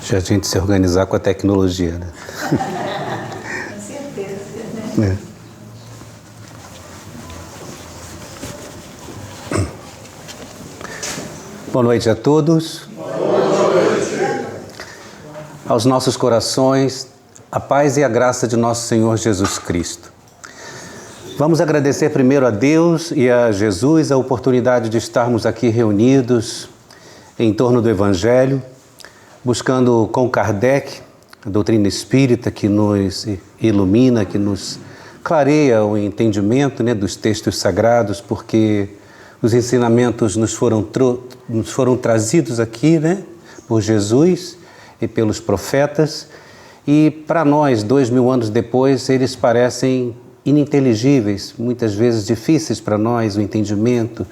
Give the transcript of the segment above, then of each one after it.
Já a gente se organizar com a tecnologia, né? Com certeza, né? Boa noite a todos. Boa noite. Aos nossos corações, a paz e a graça de nosso Senhor Jesus Cristo. Vamos agradecer primeiro a Deus e a Jesus a oportunidade de estarmos aqui reunidos em torno do Evangelho, buscando com Kardec a doutrina espírita que nos ilumina, que nos clareia o entendimento, né, dos textos sagrados, porque os ensinamentos nos foram trazidos aqui, né, por Jesus e pelos profetas, e para nós, 2000 anos depois, eles parecem ininteligíveis, muitas vezes difíceis para nós, o entendimento,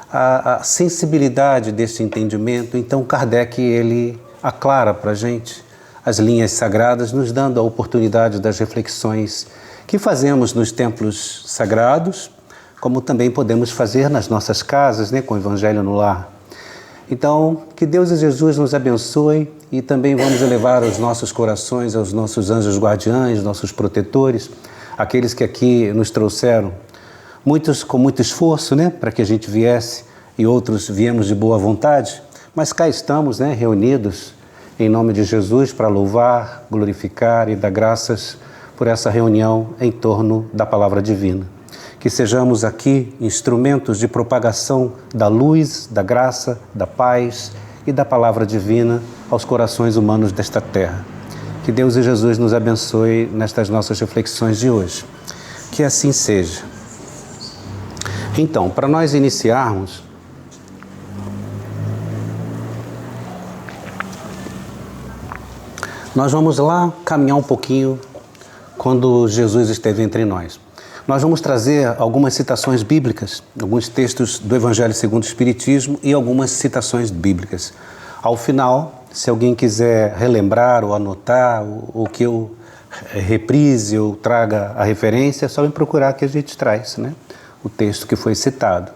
a sensibilidade desse entendimento. Então Kardec, ele aclara para a gente as linhas sagradas, nos dando a oportunidade das reflexões que fazemos nos templos sagrados, como também podemos fazer nas nossas casas, né, com o Evangelho no lar. Então, que Deus e Jesus nos abençoe e também vamos elevar os nossos corações aos nossos anjos guardiães, nossos protetores, aqueles que aqui nos trouxeram, muitos com muito esforço, né, para que a gente viesse, e outros viemos de boa vontade, mas cá estamos, né, reunidos em nome de Jesus para louvar, glorificar e dar graças por essa reunião em torno da palavra divina. Que sejamos aqui instrumentos de propagação da luz, da graça, da paz e da palavra divina aos corações humanos desta terra. Que Deus e Jesus nos abençoe nestas nossas reflexões de hoje. Que assim seja. Então, para nós iniciarmos, nós vamos lá caminhar um pouquinho quando Jesus esteve entre nós. Nós vamos trazer algumas citações bíblicas, alguns textos do Evangelho segundo o Espiritismo e algumas citações bíblicas. Ao final, se alguém quiser relembrar ou anotar, ou que eu reprise ou traga a referência, é só me procurar que a gente traz, né, o texto que foi citado.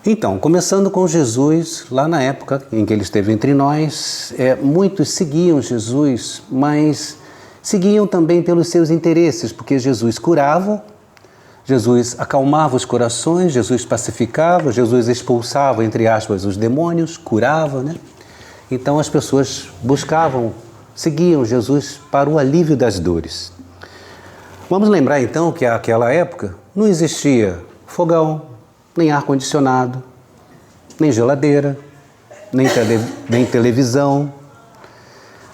Então, começando com Jesus, lá na época em que ele esteve entre nós, muitos seguiam Jesus, mas seguiam também pelos seus interesses, porque Jesus curava, Jesus acalmava os corações, Jesus pacificava, Jesus expulsava, entre aspas, os demônios, curava, né? Então as pessoas seguiam Jesus para o alívio das dores. Vamos lembrar então que naquela época não existia fogão, nem ar-condicionado, nem geladeira, nem televisão,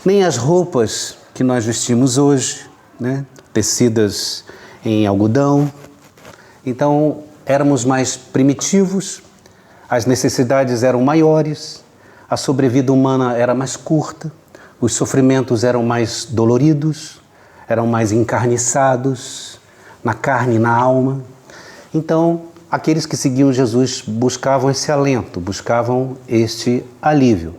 nem as roupas que nós vestimos hoje, né, tecidas em algodão. Então, éramos mais primitivos, as necessidades eram maiores, a sobrevida humana era mais curta, os sofrimentos eram mais doloridos, eram mais encarniçados, na carne e na alma. Então, aqueles que seguiam Jesus buscavam esse alento, buscavam este alívio.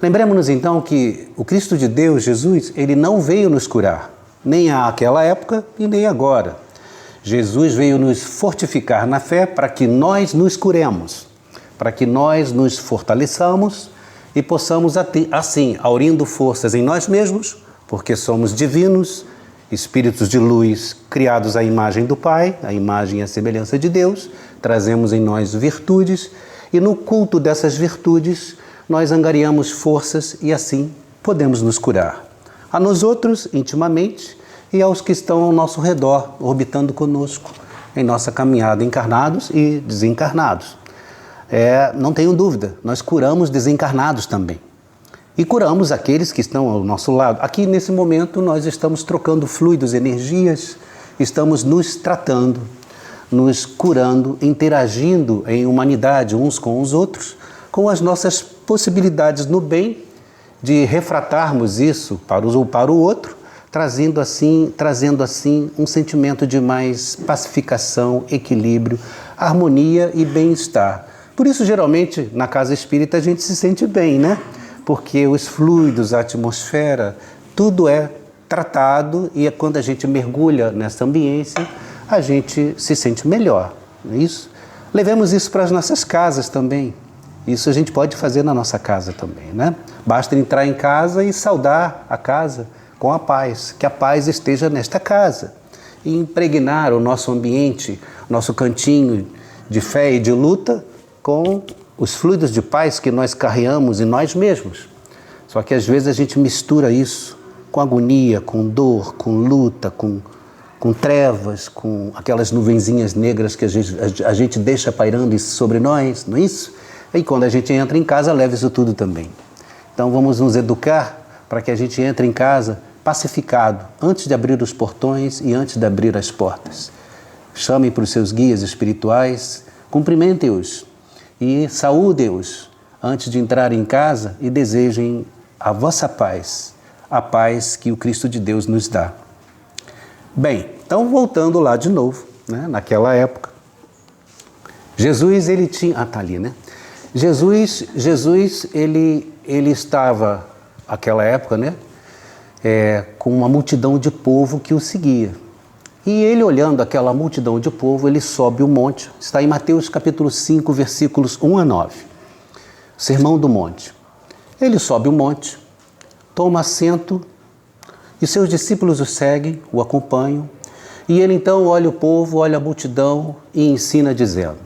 Lembremos-nos então que o Cristo de Deus, Jesus, ele não veio nos curar, nem àquela época e nem agora. Jesus veio nos fortificar na fé para que nós nos curemos, para que nós nos fortaleçamos e possamos assim, aurindo forças em nós mesmos, porque somos divinos, espíritos de luz criados à imagem do Pai, à imagem e à semelhança de Deus, trazemos em nós virtudes e no culto dessas virtudes nós angariamos forças e assim podemos nos curar. A nós outros, intimamente, e aos que estão ao nosso redor, orbitando conosco em nossa caminhada, encarnados e desencarnados. Não tenho dúvida, nós curamos desencarnados também. E curamos aqueles que estão ao nosso lado. Aqui, nesse momento, nós estamos trocando fluidos, energias, estamos nos tratando, nos curando, interagindo em humanidade uns com os outros, com as nossas possibilidades no bem de refratarmos isso para o outro, trazendo assim um sentimento de mais pacificação, equilíbrio, harmonia e bem-estar. Por isso, geralmente, na casa espírita a gente se sente bem, né? Porque os fluidos, a atmosfera, tudo é tratado e quando a gente mergulha nessa ambiência, a gente se sente melhor, não é isso? Levemos isso para as nossas casas também. Isso a gente pode fazer na nossa casa também, né? Basta entrar em casa e saudar a casa com a paz, que a paz esteja nesta casa. E impregnar o nosso ambiente, nosso cantinho de fé e de luta com os fluidos de paz que nós carregamos em nós mesmos. Só que às vezes a gente mistura isso com agonia, com dor, com luta, com trevas, com aquelas nuvenzinhas negras que a gente deixa pairando sobre nós, não é isso? E quando a gente entra em casa, leva isso tudo também. Então vamos nos educar para que a gente entre em casa pacificado, antes de abrir os portões e antes de abrir as portas. Chamem para os seus guias espirituais, cumprimentem-os e saúdem-os antes de entrar em casa e desejem a vossa paz, a paz que o Cristo de Deus nos dá. Bem, então voltando lá de novo, né, naquela época, Jesus ele tinha... Ah, tá ali, né? Jesus ele estava, naquela época, né, com uma multidão de povo que o seguia. E ele, olhando aquela multidão de povo, ele sobe o monte. Está em Mateus capítulo 5, versículos 1 a 9. Sermão do Monte. Ele sobe o monte, toma assento, e seus discípulos o seguem, o acompanham. E ele então olha o povo, olha a multidão e ensina dizendo: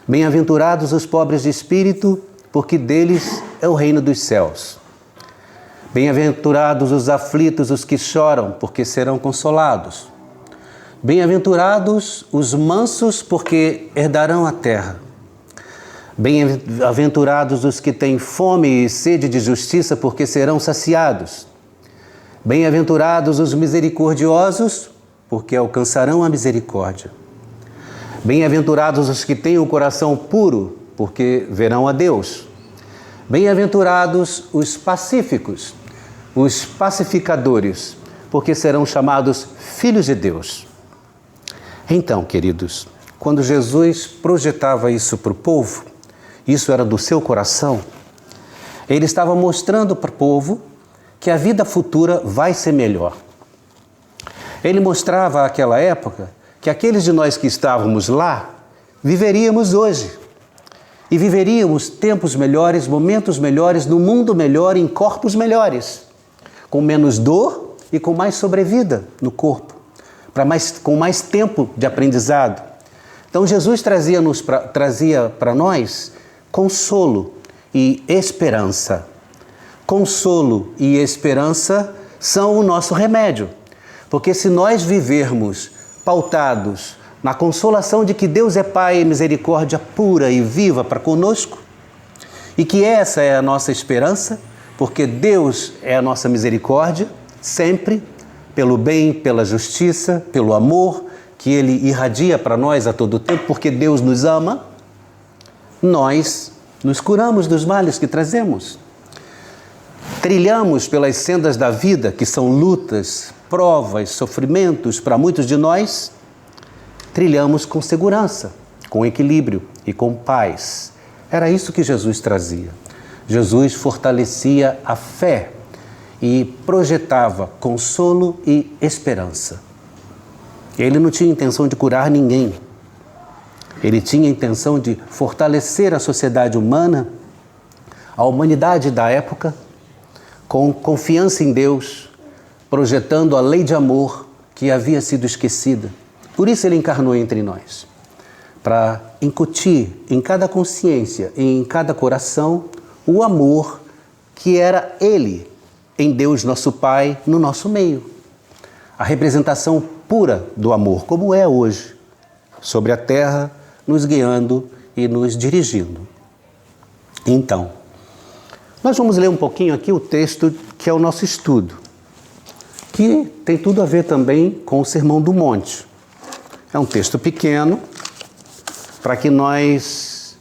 Bem-aventurados os pobres de espírito, porque deles é o reino dos céus. Bem-aventurados os aflitos, os que choram, porque serão consolados. Bem-aventurados os mansos, porque herdarão a terra. Bem-aventurados os que têm fome e sede de justiça, porque serão saciados. Bem-aventurados os misericordiosos, porque alcançarão a misericórdia. Bem-aventurados os que têm o coração puro, porque verão a Deus. Bem-aventurados os pacíficos, os pacificadores, porque serão chamados filhos de Deus. Então, queridos, quando Jesus projetava isso para o povo, isso era do seu coração, ele estava mostrando para o povo que a vida futura vai ser melhor. Ele mostrava àquela época que aqueles de nós que estávamos lá, viveríamos hoje. E viveríamos tempos melhores, momentos melhores, no mundo melhor, em corpos melhores. Com menos dor e com mais sobrevida no corpo. Com mais tempo de aprendizado. Então Jesus trazia para nós consolo e esperança. Consolo e esperança são o nosso remédio. Porque se nós vivermos pautados na consolação de que Deus é Pai e misericórdia pura e viva para conosco, e que essa é a nossa esperança, porque Deus é a nossa misericórdia, sempre, pelo bem, pela justiça, pelo amor, que Ele irradia para nós a todo tempo, porque Deus nos ama, nós nos curamos dos males que trazemos. Trilhamos pelas sendas da vida, que são lutas, provas, sofrimentos para muitos de nós, trilhamos com segurança, com equilíbrio e com paz. Era isso que Jesus trazia. Jesus fortalecia a fé e projetava consolo e esperança. Ele não tinha intenção de curar ninguém. Ele tinha a intenção de fortalecer a sociedade humana, a humanidade da época, com confiança em Deus, projetando a lei de amor que havia sido esquecida. Por isso ele encarnou entre nós, para incutir em cada consciência e em cada coração o amor que era Ele, em Deus nosso Pai, no nosso meio. A representação pura do amor, como é hoje, sobre a terra, nos guiando e nos dirigindo. Então, nós vamos ler um pouquinho aqui o texto que é o nosso estudo, que tem tudo a ver também com o Sermão do Monte. É um texto pequeno, para que nós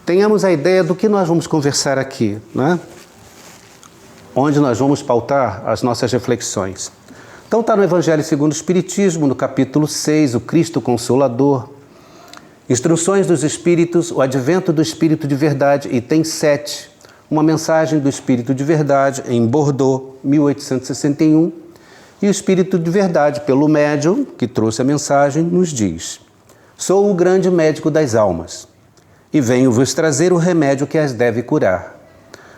tenhamos a ideia do que nós vamos conversar aqui, né? Onde nós vamos pautar as nossas reflexões. Então está no Evangelho segundo o Espiritismo, no capítulo 6, o Cristo Consolador, Instruções dos Espíritos, o Advento do Espírito de Verdade, item 7, uma mensagem do Espírito de Verdade em Bordeaux, 1861, e o Espírito de Verdade, pelo médium que trouxe a mensagem, nos diz: Sou o grande médico das almas. e venho vos trazer o remédio que as deve curar.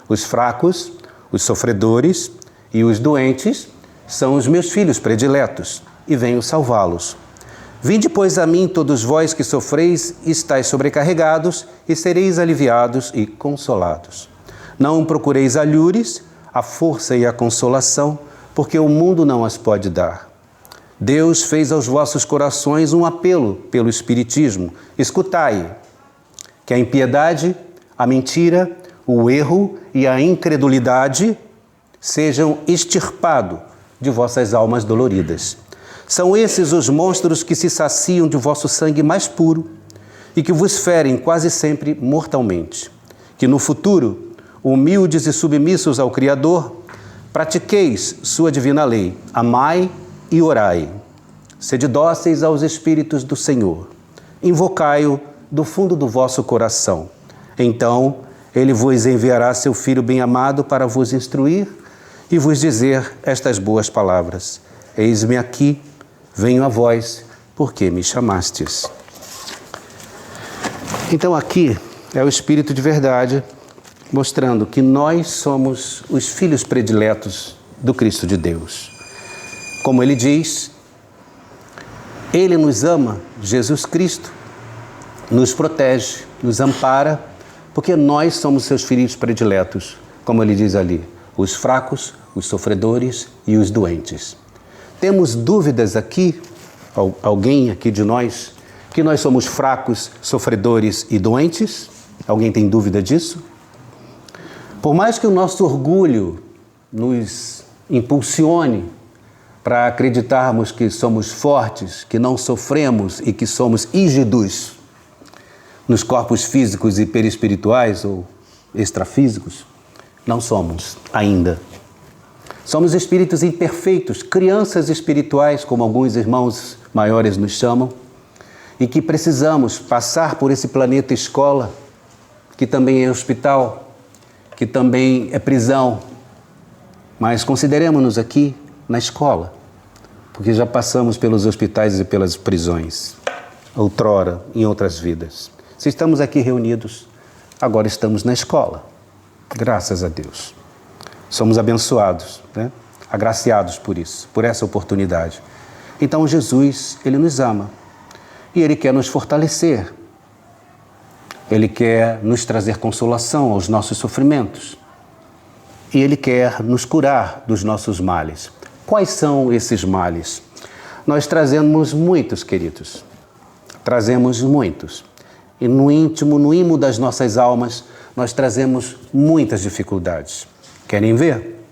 Os fracos, os sofredores e os doentes são os meus filhos prediletos, e venho salvá-los. Vinde, pois, a mim, todos vós que sofreis e estáis sobrecarregados, e sereis aliviados e consolados. Não procureis alhures, a força e a consolação, porque o mundo não as pode dar. Deus fez aos vossos corações um apelo pelo Espiritismo. Escutai, que a impiedade, a mentira, o erro e a incredulidade sejam extirpados de vossas almas doloridas. São esses os monstros que se saciam de vosso sangue mais puro e que vos ferem quase sempre mortalmente. Que no futuro, humildes e submissos ao Criador, pratiqueis sua divina lei, amai e orai. Sede dóceis aos Espíritos do Senhor. Invocai-o do fundo do vosso coração. Então, ele vos enviará seu Filho bem-amado para vos instruir e vos dizer estas boas palavras. Eis-me aqui, venho a vós, porque me chamastes. Então aqui é o Espírito de verdade, mostrando que nós somos os filhos prediletos do Cristo de Deus. Como ele diz, ele nos ama, Jesus Cristo, nos protege, nos ampara, porque nós somos seus filhos prediletos, como ele diz ali, os fracos, os sofredores e os doentes. Temos dúvidas aqui, alguém aqui de nós, que nós somos fracos, sofredores e doentes? Alguém tem dúvida disso? Por mais que o nosso orgulho nos impulsione para acreditarmos que somos fortes, que não sofremos e que somos rígidos nos corpos físicos e perispirituais ou extrafísicos, não somos ainda. Somos espíritos imperfeitos, crianças espirituais, como alguns irmãos maiores nos chamam, e que precisamos passar por esse planeta escola, que também é hospital, que também é prisão, mas consideremos-nos aqui na escola, porque já passamos pelos hospitais e pelas prisões, outrora, em outras vidas. Se estamos aqui reunidos, agora estamos na escola, graças a Deus. Somos abençoados, né? Agraciados por isso, por essa oportunidade. Então Jesus, ele nos ama e ele quer nos fortalecer. Ele quer nos trazer consolação aos nossos sofrimentos e ele quer nos curar dos nossos males. Quais são esses males? Nós trazemos muitos, queridos. Trazemos muitos. E no íntimo, no imo das nossas almas, nós trazemos muitas dificuldades. Querem ver?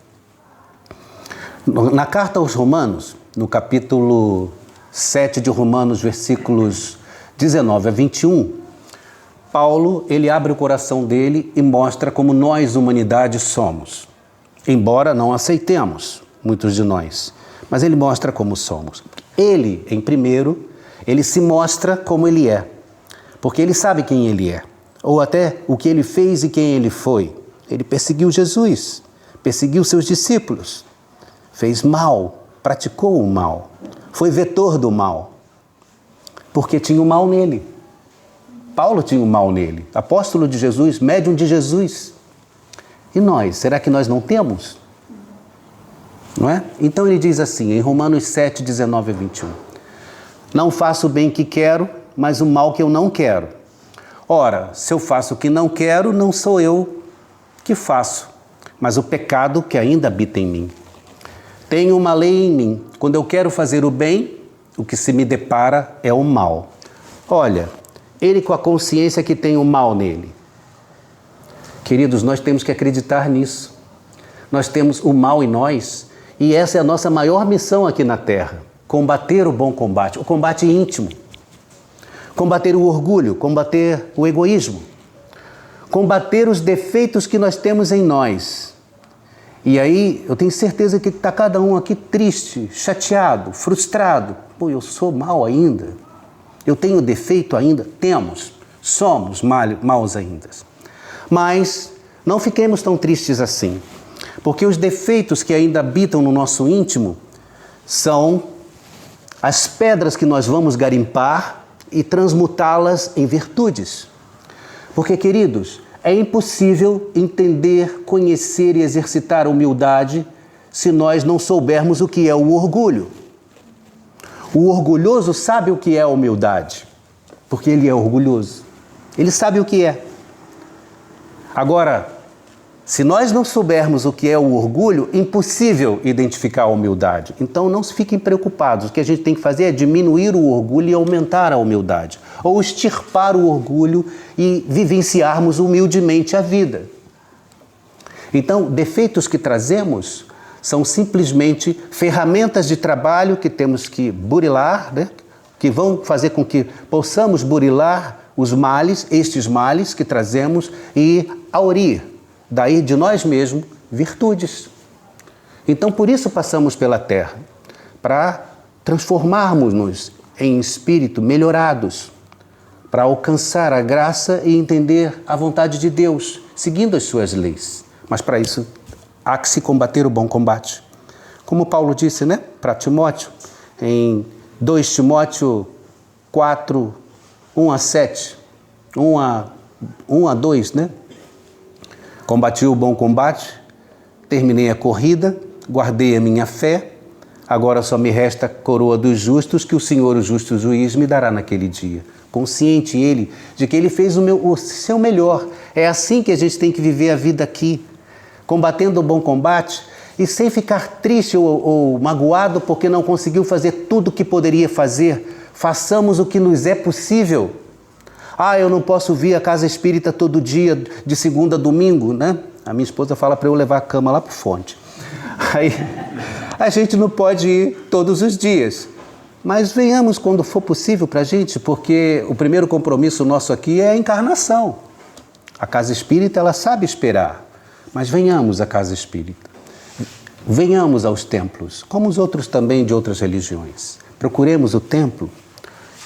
Na carta aos Romanos, no capítulo 7 de Romanos, versículos 19 a 21, Paulo, ele abre o coração dele e mostra como nós, humanidade, somos. Embora não aceitemos, muitos de nós, mas ele mostra como somos. Ele, em primeiro, ele se mostra como ele é, porque ele sabe quem ele é, ou até o que ele fez e quem ele foi. Ele perseguiu Jesus, perseguiu seus discípulos, fez mal, praticou o mal, foi vetor do mal, porque tinha o mal nele. Paulo tinha o mal nele, apóstolo de Jesus, médium de Jesus. E nós, será que nós não temos? Não é? Então ele diz assim, em Romanos 7, 19 a 21. Não faço o bem que quero, mas o mal que eu não quero. Ora, se eu faço o que não quero, não sou eu que faço, mas o pecado que ainda habita em mim. Tenho uma lei em mim. Quando eu quero fazer o bem, o que se me depara é o mal. Olha, ele com a consciência que tem o mal nele. Queridos, nós temos que acreditar nisso. Nós temos o mal em nós e essa é a nossa maior missão aqui na Terra. Combater o bom combate, o combate íntimo. Combater o orgulho, combater o egoísmo. Combater os defeitos que nós temos em nós. E aí, eu tenho certeza que está cada um aqui triste, chateado, frustrado. Pô, eu sou mal ainda. Eu tenho defeito ainda? Temos. Somos maus ainda. Mas não fiquemos tão tristes assim. Porque os defeitos que ainda habitam no nosso íntimo são as pedras que nós vamos garimpar e transmutá-las em virtudes. Porque, queridos, é impossível entender, conhecer e exercitar a humildade se nós não soubermos o que é o orgulho. O orgulhoso sabe o que é a humildade, porque ele é orgulhoso. Ele sabe o que é. Agora, se nós não soubermos o que é o orgulho, impossível identificar a humildade. Então não fiquem preocupados. O que a gente tem que fazer é diminuir o orgulho e aumentar a humildade. Ou extirpar o orgulho e vivenciarmos humildemente a vida. Então, defeitos que trazemos são simplesmente ferramentas de trabalho que temos que burilar, né? Que vão fazer com que possamos burilar os males, estes males que trazemos e aurir, daí de nós mesmos, virtudes. Então, por isso passamos pela terra, para transformarmos-nos em espírito melhorados, para alcançar a graça e entender a vontade de Deus, seguindo as suas leis. Mas para isso, há que se combater o bom combate. Como Paulo disse, né, para Timóteo, em 2 Timóteo 4, 1 a 7, 1 a 2, né? Combati o bom combate, terminei a corrida, guardei a minha fé, agora só me resta a coroa dos justos que o Senhor, o justo juiz, me dará naquele dia. Consciente ele de que ele fez o seu melhor. É assim que a gente tem que viver a vida aqui, combatendo o bom combate e sem ficar triste ou magoado porque não conseguiu fazer tudo o que poderia fazer. Façamos o que nos é possível. Eu não posso vir à casa espírita todo dia, de segunda a domingo, né? A minha esposa fala para eu levar a cama lá para o fonte. Aí a gente não pode ir todos os dias. Mas venhamos quando for possível para a gente, porque o primeiro compromisso nosso aqui é a encarnação. A casa espírita, ela sabe esperar. Mas venhamos à casa espírita. Venhamos aos templos, como os outros também de outras religiões. Procuremos o templo,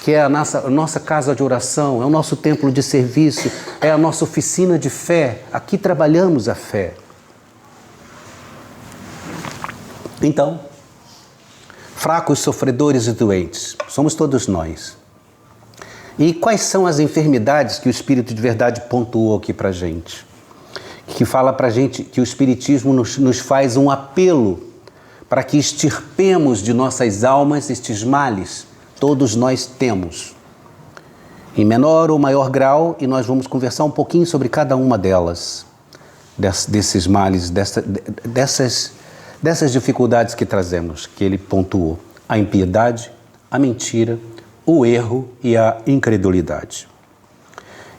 que é a nossa casa de oração, é o nosso templo de serviço, é a nossa oficina de fé. Aqui trabalhamos a fé. Então, fracos, sofredores e doentes, somos todos nós. E quais são as enfermidades que o Espírito de Verdade pontuou aqui para a gente? Que fala para a gente que o Espiritismo nos faz um apelo para que extirpemos de nossas almas estes males. Todos nós temos, em menor ou maior grau, e nós vamos conversar um pouquinho sobre cada uma delas, desses males, dessas dificuldades que trazemos, que ele pontuou: a impiedade, a mentira, o erro e a incredulidade.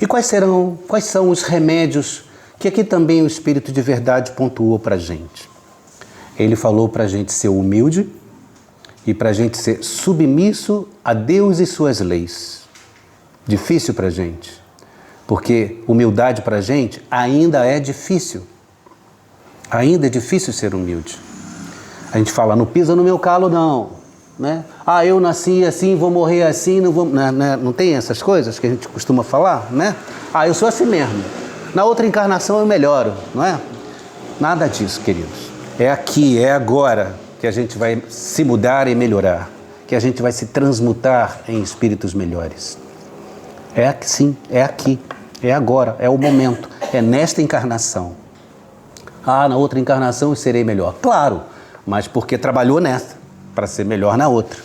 E quais são os remédios que aqui também o Espírito de Verdade pontuou para a gente? Ele falou para a gente ser humilde e para a gente ser submisso a Deus e suas leis. Difícil para a gente, porque humildade para a gente ainda é difícil. Ainda é difícil ser humilde. A gente fala, não pisa no meu calo não, né? Eu nasci assim, vou morrer assim, não tem essas coisas que a gente costuma falar, né? Eu sou assim mesmo. Na outra encarnação eu melhoro, não é? Nada disso, queridos. É aqui, é agora que a gente vai se mudar e melhorar, que a gente vai se transmutar em espíritos melhores. É aqui, é agora, é o momento, é nesta encarnação. Na outra encarnação eu serei melhor. Claro, mas porque trabalhou nessa, para ser melhor na outra.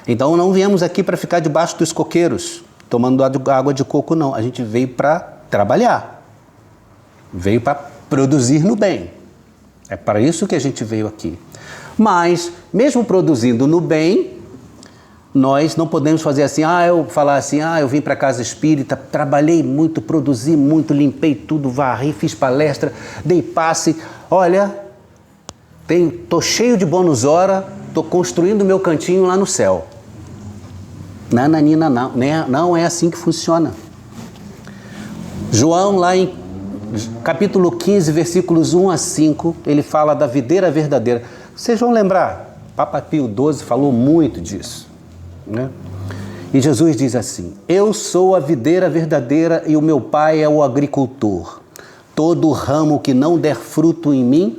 Então não viemos aqui para ficar debaixo dos coqueiros, tomando água de coco, não. A gente veio para trabalhar, veio para produzir no bem. É para isso que a gente veio aqui. Mas, mesmo produzindo no bem, nós não podemos fazer assim, eu vim para a casa espírita, trabalhei muito, produzi muito, limpei tudo, varri, fiz palestra, dei passe, olha, tô cheio de bônus hora, tô construindo meu cantinho lá no céu. Nananina, não é assim que funciona. João, lá em capítulo 15, versículos 1 a 5, ele fala da videira verdadeira. Vocês vão lembrar, Papa Pio XII falou muito disso, né? E Jesus diz assim: eu sou a videira verdadeira e o meu pai é o agricultor. Todo ramo que não der fruto em mim,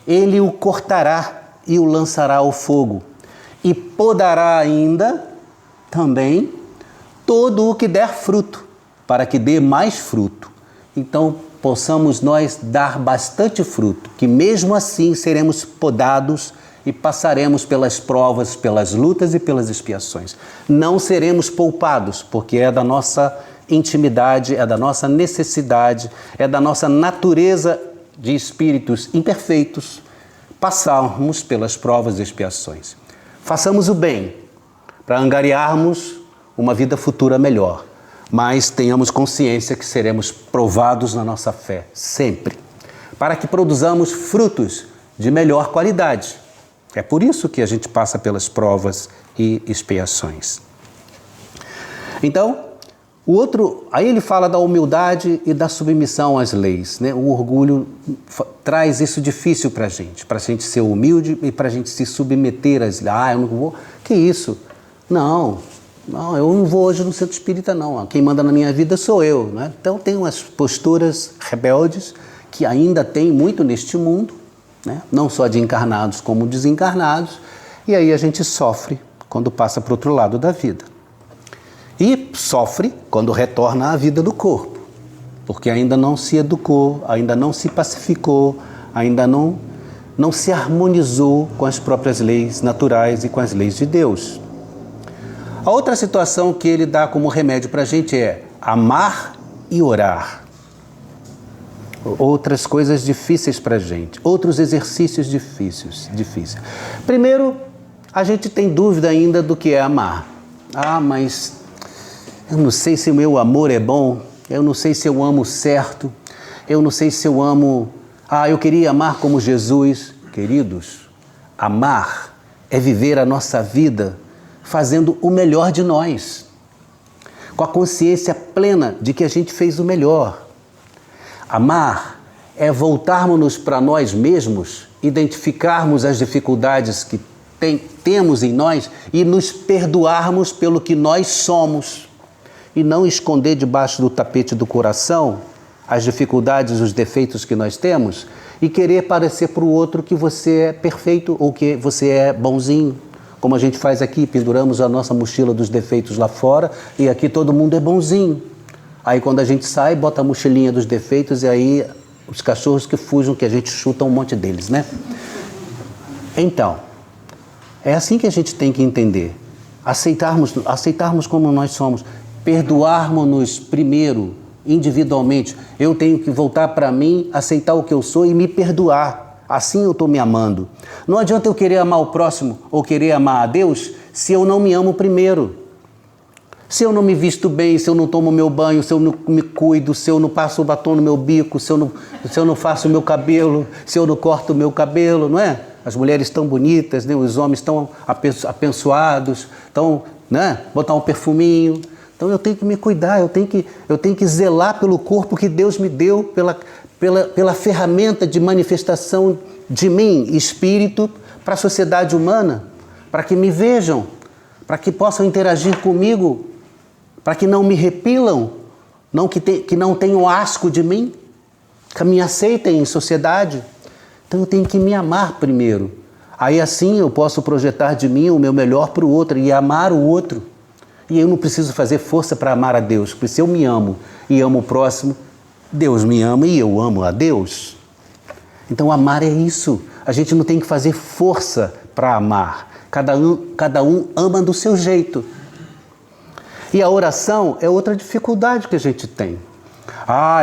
ele o cortará e o lançará ao fogo. E podará ainda também todo o que der fruto, para que dê mais fruto. Então, possamos nós dar bastante fruto, que mesmo assim seremos podados e passaremos pelas provas, pelas lutas e pelas expiações. Não seremos poupados, porque é da nossa intimidade, é da nossa necessidade, é da nossa natureza de espíritos imperfeitos passarmos pelas provas e expiações. Façamos o bem para angariarmos uma vida futura melhor, mas tenhamos consciência que seremos provados na nossa fé, sempre, para que produzamos frutos de melhor qualidade. É por isso que a gente passa pelas provas e expiações. Então, aí ele fala da humildade e da submissão às leis, né? O orgulho traz isso difícil para a gente ser humilde e para a gente se submeter às leis. Eu não vou, que isso? Não, eu não vou hoje no centro espírita não, quem manda na minha vida sou eu, né? Então tem umas posturas rebeldes que ainda tem muito neste mundo, né? Não só de encarnados como desencarnados, e aí a gente sofre quando passa para o outro lado da vida. E sofre quando retorna à vida do corpo, porque ainda não se educou, ainda não se pacificou, ainda não se harmonizou com as próprias leis naturais e com as leis de Deus. A outra situação que ele dá como remédio para a gente é amar e orar. Outras coisas difíceis para a gente, outros exercícios difíceis. Primeiro, a gente tem dúvida ainda do que é amar. Mas eu não sei se o meu amor é bom, eu não sei se eu amo certo, eu não sei se eu amo... eu queria amar como Jesus. Queridos, amar é viver a nossa vida fazendo o melhor de nós, com a consciência plena de que a gente fez o melhor. Amar é voltarmos para nós mesmos, identificarmos as dificuldades que temos em nós e nos perdoarmos pelo que nós somos. E não esconder debaixo do tapete do coração as dificuldades, os defeitos que nós temos e querer parecer para o outro que você é perfeito ou que você é bonzinho. Como a gente faz aqui, penduramos a nossa mochila dos defeitos lá fora e aqui todo mundo é bonzinho. Aí quando a gente sai, bota a mochilinha dos defeitos e aí os cachorros que fujam, que a gente chuta um monte deles, né? Então, é assim que a gente tem que entender. Aceitarmos como nós somos. Perdoarmos-nos primeiro, individualmente. Eu tenho que voltar para mim, aceitar o que eu sou e me perdoar. Assim eu estou me amando. Não adianta eu querer amar o próximo ou querer amar a Deus se eu não me amo primeiro. Se eu não me visto bem, se eu não tomo meu banho, se eu não me cuido, se eu não passo o batom no meu bico, se eu não faço o meu cabelo, se eu não corto o meu cabelo, não é? As mulheres estão bonitas, né? Os homens estão apensoados, estão, né? Botar um perfuminho. Então eu tenho que me cuidar, eu tenho que zelar pelo corpo que Deus me deu, pela ferramenta de manifestação de mim, espírito, para a sociedade humana, para que me vejam, para que possam interagir comigo, para que não me repilam, que não tenham asco de mim, que me aceitem em sociedade. Então eu tenho que me amar primeiro. Aí assim eu posso projetar de mim o meu melhor para o outro e amar o outro. E eu não preciso fazer força para amar a Deus, porque se eu me amo e amo o próximo, Deus me ama e eu amo a Deus. Então amar é isso. A gente não tem que fazer força para amar. Cada um ama do seu jeito. E a oração é outra dificuldade que a gente tem.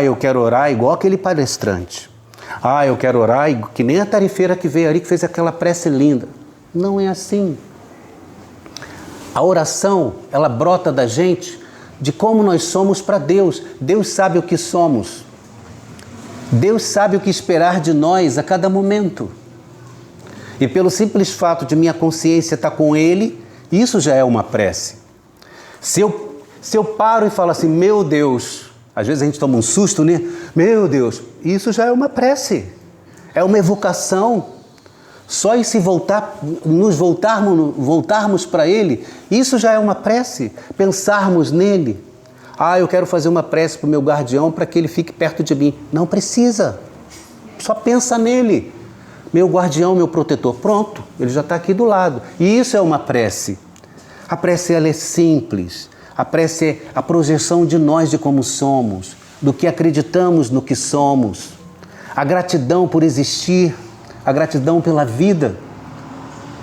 Eu quero orar igual aquele palestrante. Eu quero orar que nem a tarifeira que veio ali, que fez aquela prece linda. Não é assim. A oração, ela brota da gente de como nós somos para Deus. Deus sabe o que somos. Deus sabe o que esperar de nós a cada momento. E pelo simples fato de minha consciência estar com Ele, isso já é uma prece. Se eu paro e falo assim, meu Deus, às vezes a gente toma um susto, né? Meu Deus, isso já é uma prece. É uma evocação. Só em se voltarmos para Ele, isso já é uma prece. Pensarmos nele. Eu quero fazer uma prece para o meu guardião para que ele fique perto de mim. Não precisa. Só pensa nele. Meu guardião, meu protetor. Pronto, ele já está aqui do lado. E isso é uma prece. A prece ela é simples. A prece é a projeção de nós, de como somos, do que acreditamos no que somos. A gratidão por existir, a gratidão pela vida.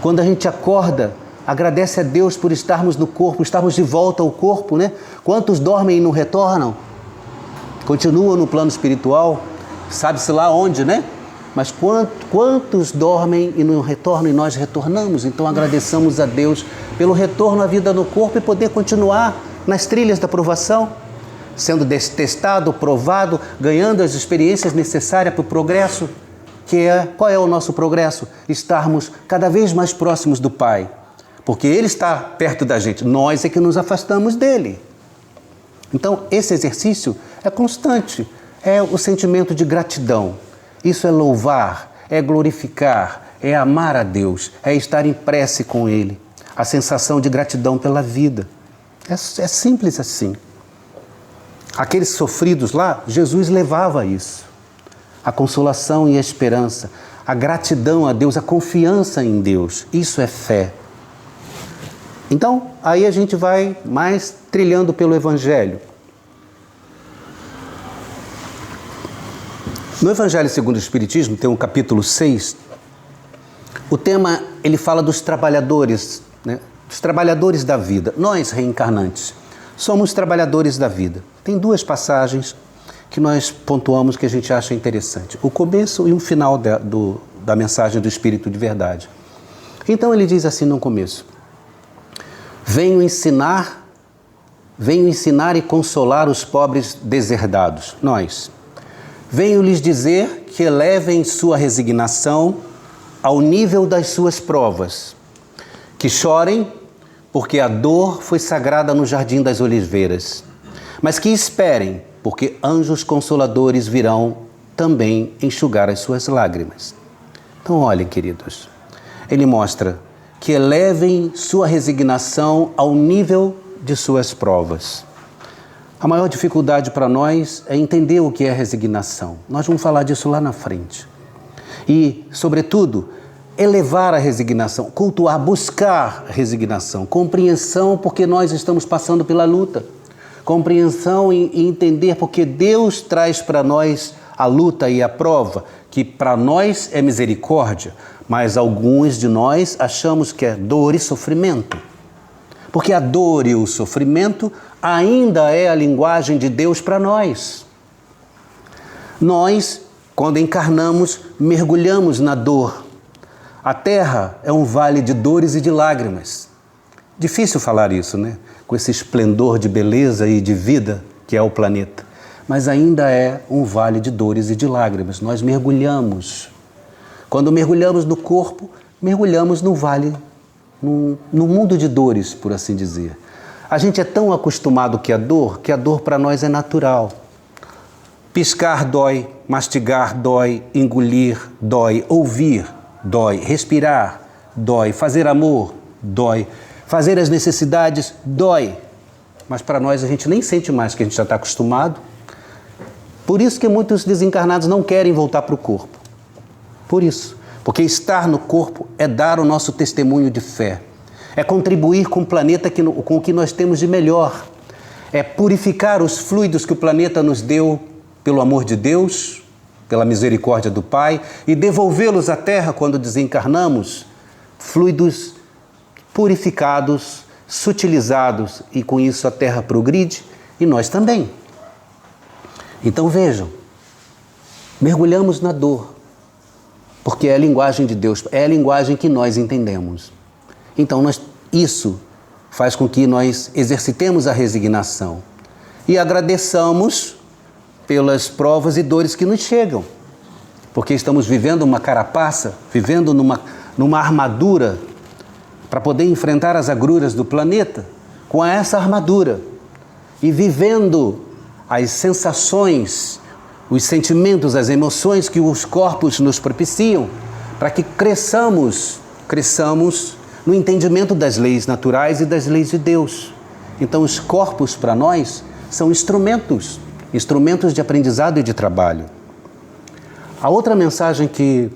Quando a gente acorda, agradece a Deus por estarmos no corpo, estarmos de volta ao corpo, né? Quantos dormem e não retornam? Continuam no plano espiritual, sabe-se lá onde, né? Mas quantos dormem e não retornam e nós retornamos? Então agradeçamos a Deus pelo retorno à vida no corpo e poder continuar nas trilhas da provação, sendo testado, provado, ganhando as experiências necessárias para o progresso, qual é o nosso progresso? Estarmos cada vez mais próximos do Pai, porque Ele está perto da gente, nós é que nos afastamos dEle. Então esse exercício é constante, é o sentimento de gratidão. Isso é louvar, é glorificar, é amar a Deus, é estar em prece com Ele. A sensação de gratidão pela vida. É simples assim. Aqueles sofridos lá, Jesus levava isso. A consolação e a esperança, a gratidão a Deus, a confiança em Deus. Isso é fé. Então, aí a gente vai mais trilhando pelo Evangelho. No Evangelho segundo o Espiritismo, tem um capítulo 6, o tema, ele fala dos trabalhadores, né? Dos trabalhadores da vida. Nós, reencarnantes, somos trabalhadores da vida. Tem duas passagens que nós pontuamos que a gente acha interessante. O começo e o final da mensagem do Espírito de Verdade. Então ele diz assim no começo: venho ensinar e consolar os pobres deserdados. Nós. Venho lhes dizer que elevem sua resignação ao nível das suas provas, que chorem porque a dor foi sagrada no Jardim das Oliveiras, mas que esperem porque anjos consoladores virão também enxugar as suas lágrimas. Então olhem, queridos, ele mostra que elevem sua resignação ao nível de suas provas. A maior dificuldade para nós é entender o que é resignação. Nós vamos falar disso lá na frente. E, sobretudo, elevar a resignação, cultuar, buscar resignação, compreensão porque nós estamos passando pela luta. Compreensão e entender porque Deus traz para nós a luta e a prova, que para nós é misericórdia, mas alguns de nós achamos que é dor e sofrimento. Porque a dor e o sofrimento ainda é a linguagem de Deus para nós. Nós, quando encarnamos, mergulhamos na dor. A Terra é um vale de dores e de lágrimas. Difícil falar isso, né? Com esse esplendor de beleza e de vida que é o planeta. Mas ainda é um vale de dores e de lágrimas. Nós mergulhamos. Quando mergulhamos no corpo, mergulhamos no vale, no mundo de dores, por assim dizer. A gente é tão acostumado que a dor para nós é natural. Piscar dói, mastigar dói, engolir dói, ouvir dói, respirar dói, fazer amor dói, fazer as necessidades dói. Mas para nós a gente nem sente mais, que a gente já está acostumado. Por isso que muitos desencarnados não querem voltar para o corpo. Por isso. Porque estar no corpo é dar o nosso testemunho de fé. É contribuir com o planeta com o que nós temos de melhor. É purificar os fluidos que o planeta nos deu pelo amor de Deus, pela misericórdia do Pai, e devolvê-los à Terra quando desencarnamos, fluidos purificados, sutilizados, e com isso a Terra progride e nós também. Então vejam, mergulhamos na dor, porque é a linguagem de Deus, é a linguagem que nós entendemos. Então isso faz com que nós exercitemos a resignação e agradeçamos pelas provas e dores que nos chegam, porque estamos vivendo uma carapaça, vivendo numa armadura para poder enfrentar as agruras do planeta com essa armadura e vivendo as sensações, os sentimentos, as emoções que os corpos nos propiciam, para que cresçamos no entendimento das leis naturais e das leis de Deus. Então os corpos para nós são instrumentos de aprendizado e de trabalho. A outra mensagem que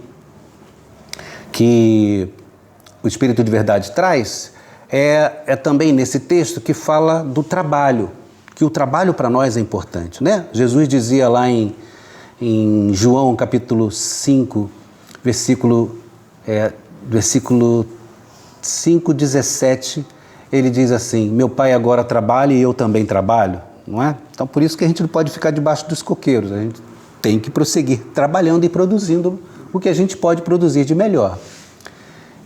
o Espírito de Verdade traz é também nesse texto que fala do trabalho, que o trabalho para nós é importante, né? Jesus dizia lá em João capítulo 5, versículo 5:17, ele diz assim: meu pai agora trabalha e eu também trabalho, não é? Então por isso que a gente não pode ficar debaixo dos coqueiros, a gente tem que prosseguir trabalhando e produzindo o que a gente pode produzir de melhor.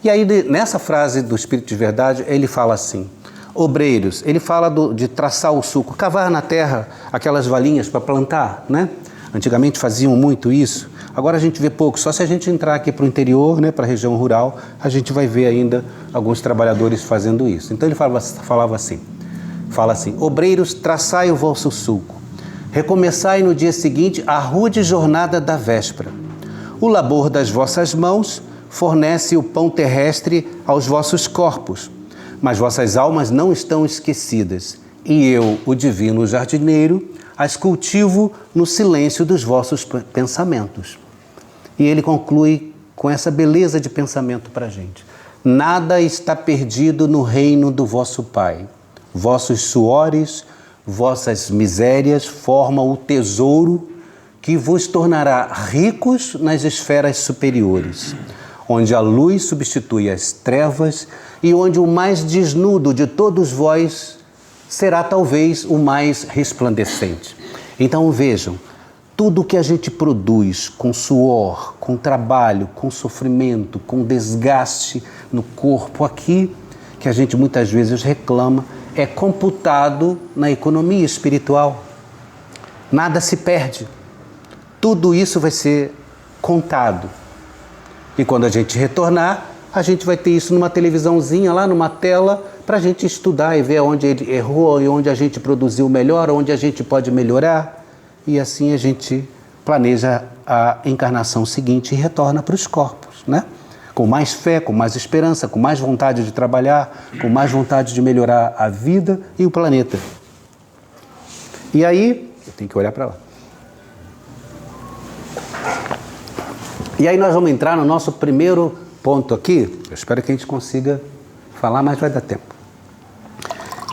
E aí nessa frase do Espírito de Verdade, ele fala assim: obreiros, ele fala de traçar o sulco, cavar na terra aquelas valinhas para plantar, né? Antigamente faziam muito isso, agora a gente vê pouco, só se a gente entrar aqui para o interior, né, para a região rural, a gente vai ver ainda alguns trabalhadores fazendo isso. Então ele fala assim, obreiros, traçai o vosso sulco, recomeçai no dia seguinte a rude jornada da véspera. O labor das vossas mãos fornece o pão terrestre aos vossos corpos, mas vossas almas não estão esquecidas, e eu, o divino jardineiro, as cultivo no silêncio dos vossos pensamentos. E ele conclui com essa beleza de pensamento para a gente. Nada está perdido no reino do vosso Pai. Vossos suores, vossas misérias formam o tesouro que vos tornará ricos nas esferas superiores, onde a luz substitui as trevas e onde o mais desnudo de todos vós será talvez o mais resplandecente. Então vejam, tudo que a gente produz com suor, com trabalho, com sofrimento, com desgaste no corpo aqui, que a gente muitas vezes reclama, é computado na economia espiritual. Nada se perde. Tudo isso vai ser contado. E quando a gente retornar, a gente vai ter isso numa televisãozinha, lá numa tela, para a gente estudar e ver onde ele errou e onde a gente produziu melhor, onde a gente pode melhorar. E assim a gente planeja a encarnação seguinte e retorna para os corpos, né? Com mais fé, com mais esperança, com mais vontade de trabalhar, com mais vontade de melhorar a vida e o planeta. E aí, eu tenho que olhar para lá. E aí nós vamos entrar no nosso primeiro ponto aqui. Eu espero que a gente consiga falar, mas vai dar tempo.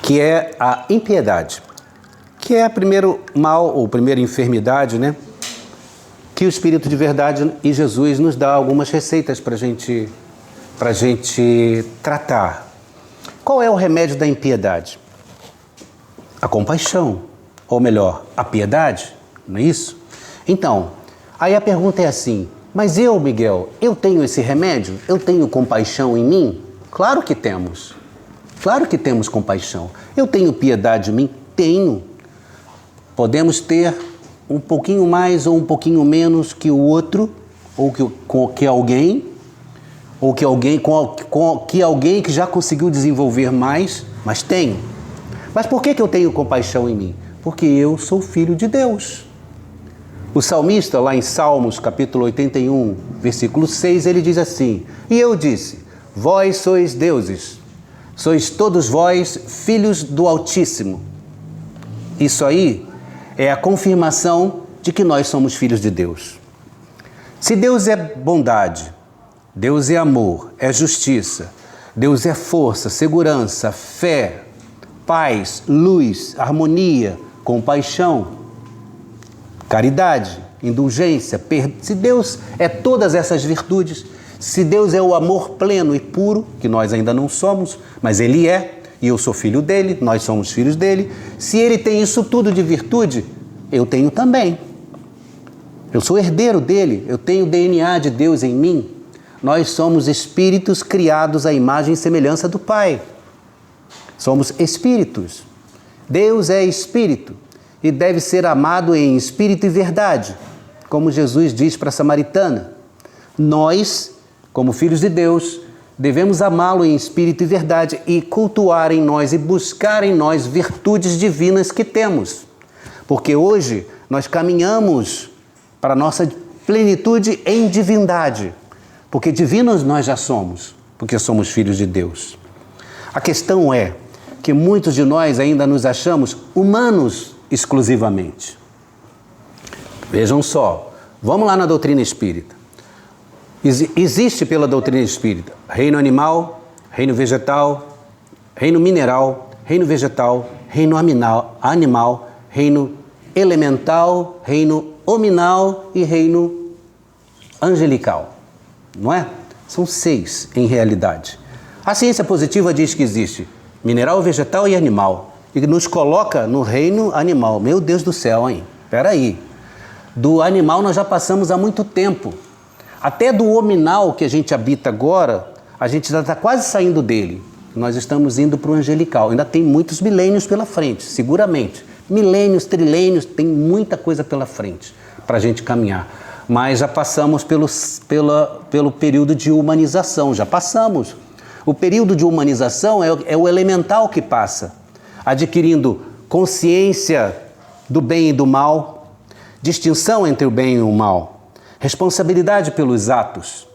Que é a impiedade. Que é o primeiro mal, ou primeira enfermidade, né? Que o Espírito de Verdade e Jesus nos dá algumas receitas para a gente tratar. Qual é o remédio da impiedade? A compaixão, ou melhor, a piedade, não é isso? Então, aí a pergunta é assim, mas eu, Miguel, eu tenho esse remédio? Eu tenho compaixão em mim? Claro que temos. Claro que temos compaixão. Eu tenho piedade em mim? Tenho. Podemos ter um pouquinho mais ou um pouquinho menos que o outro, ou que alguém que já conseguiu desenvolver mais, mas tenho. Mas por que eu tenho compaixão em mim? Porque eu sou filho de Deus. O salmista, lá em Salmos, capítulo 81, versículo 6, ele diz assim: e eu disse, vós sois deuses, sois todos vós filhos do Altíssimo. Isso aí é a confirmação de que nós somos filhos de Deus. Se Deus é bondade, Deus é amor, é justiça, Deus é força, segurança, fé, paz, luz, harmonia, compaixão, caridade, indulgência, se Deus é todas essas virtudes, se Deus é o amor pleno e puro, que nós ainda não somos, mas Ele é, e eu sou filho dele, nós somos filhos dele, se Ele tem isso tudo de virtude, eu tenho também. Eu sou herdeiro dele, eu tenho o DNA de Deus em mim. Nós somos espíritos criados à imagem e semelhança do Pai. Somos espíritos. Deus é espírito e deve ser amado em espírito e verdade, como Jesus diz para a samaritana. Nós, como filhos de Deus, devemos amá-lo em espírito e verdade e cultuar em nós e buscar em nós virtudes divinas que temos. Porque hoje nós caminhamos para a nossa plenitude em divindade. Porque divinos nós já somos, porque somos filhos de Deus. A questão é que muitos de nós ainda nos achamos humanos exclusivamente. Vejam só, vamos lá na doutrina espírita. Existe pela doutrina espírita reino animal, reino vegetal, reino mineral, reino vegetal, reino animal, reino elemental, reino hominal e reino angelical. Não é? São 6 em realidade. A ciência positiva diz que existe mineral, vegetal e animal. E nos coloca no reino animal. Meu Deus do céu, hein? Espera aí. Do animal nós já passamos há muito tempo. Até do hominal que a gente habita agora, a gente já está quase saindo dele. Nós estamos indo para o angelical. Ainda tem muitos milênios pela frente, seguramente. Milênios, trilênios, tem muita coisa pela frente para a gente caminhar. Mas já passamos pelo período de humanização, já passamos. O período de humanização é o elemental que passa, adquirindo consciência do bem e do mal, distinção entre o bem e o mal, responsabilidade pelos atos,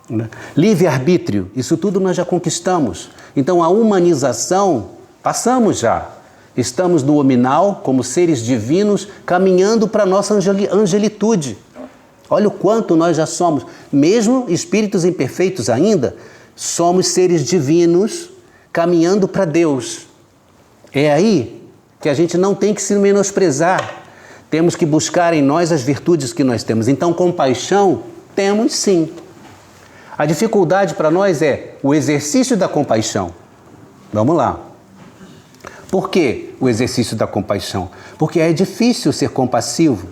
né? Livre-arbítrio, isso tudo nós já conquistamos. Então a humanização, passamos já. Estamos no hominal, como seres divinos, caminhando para a nossa angelitude. Olha o quanto nós já somos, mesmo espíritos imperfeitos ainda, somos seres divinos caminhando para Deus. É aí que a gente não tem que se menosprezar. Temos que buscar em nós as virtudes que nós temos. Então, compaixão, temos sim. A dificuldade para nós é o exercício da compaixão. Vamos lá. Por que o exercício da compaixão? Porque é difícil ser compassivo.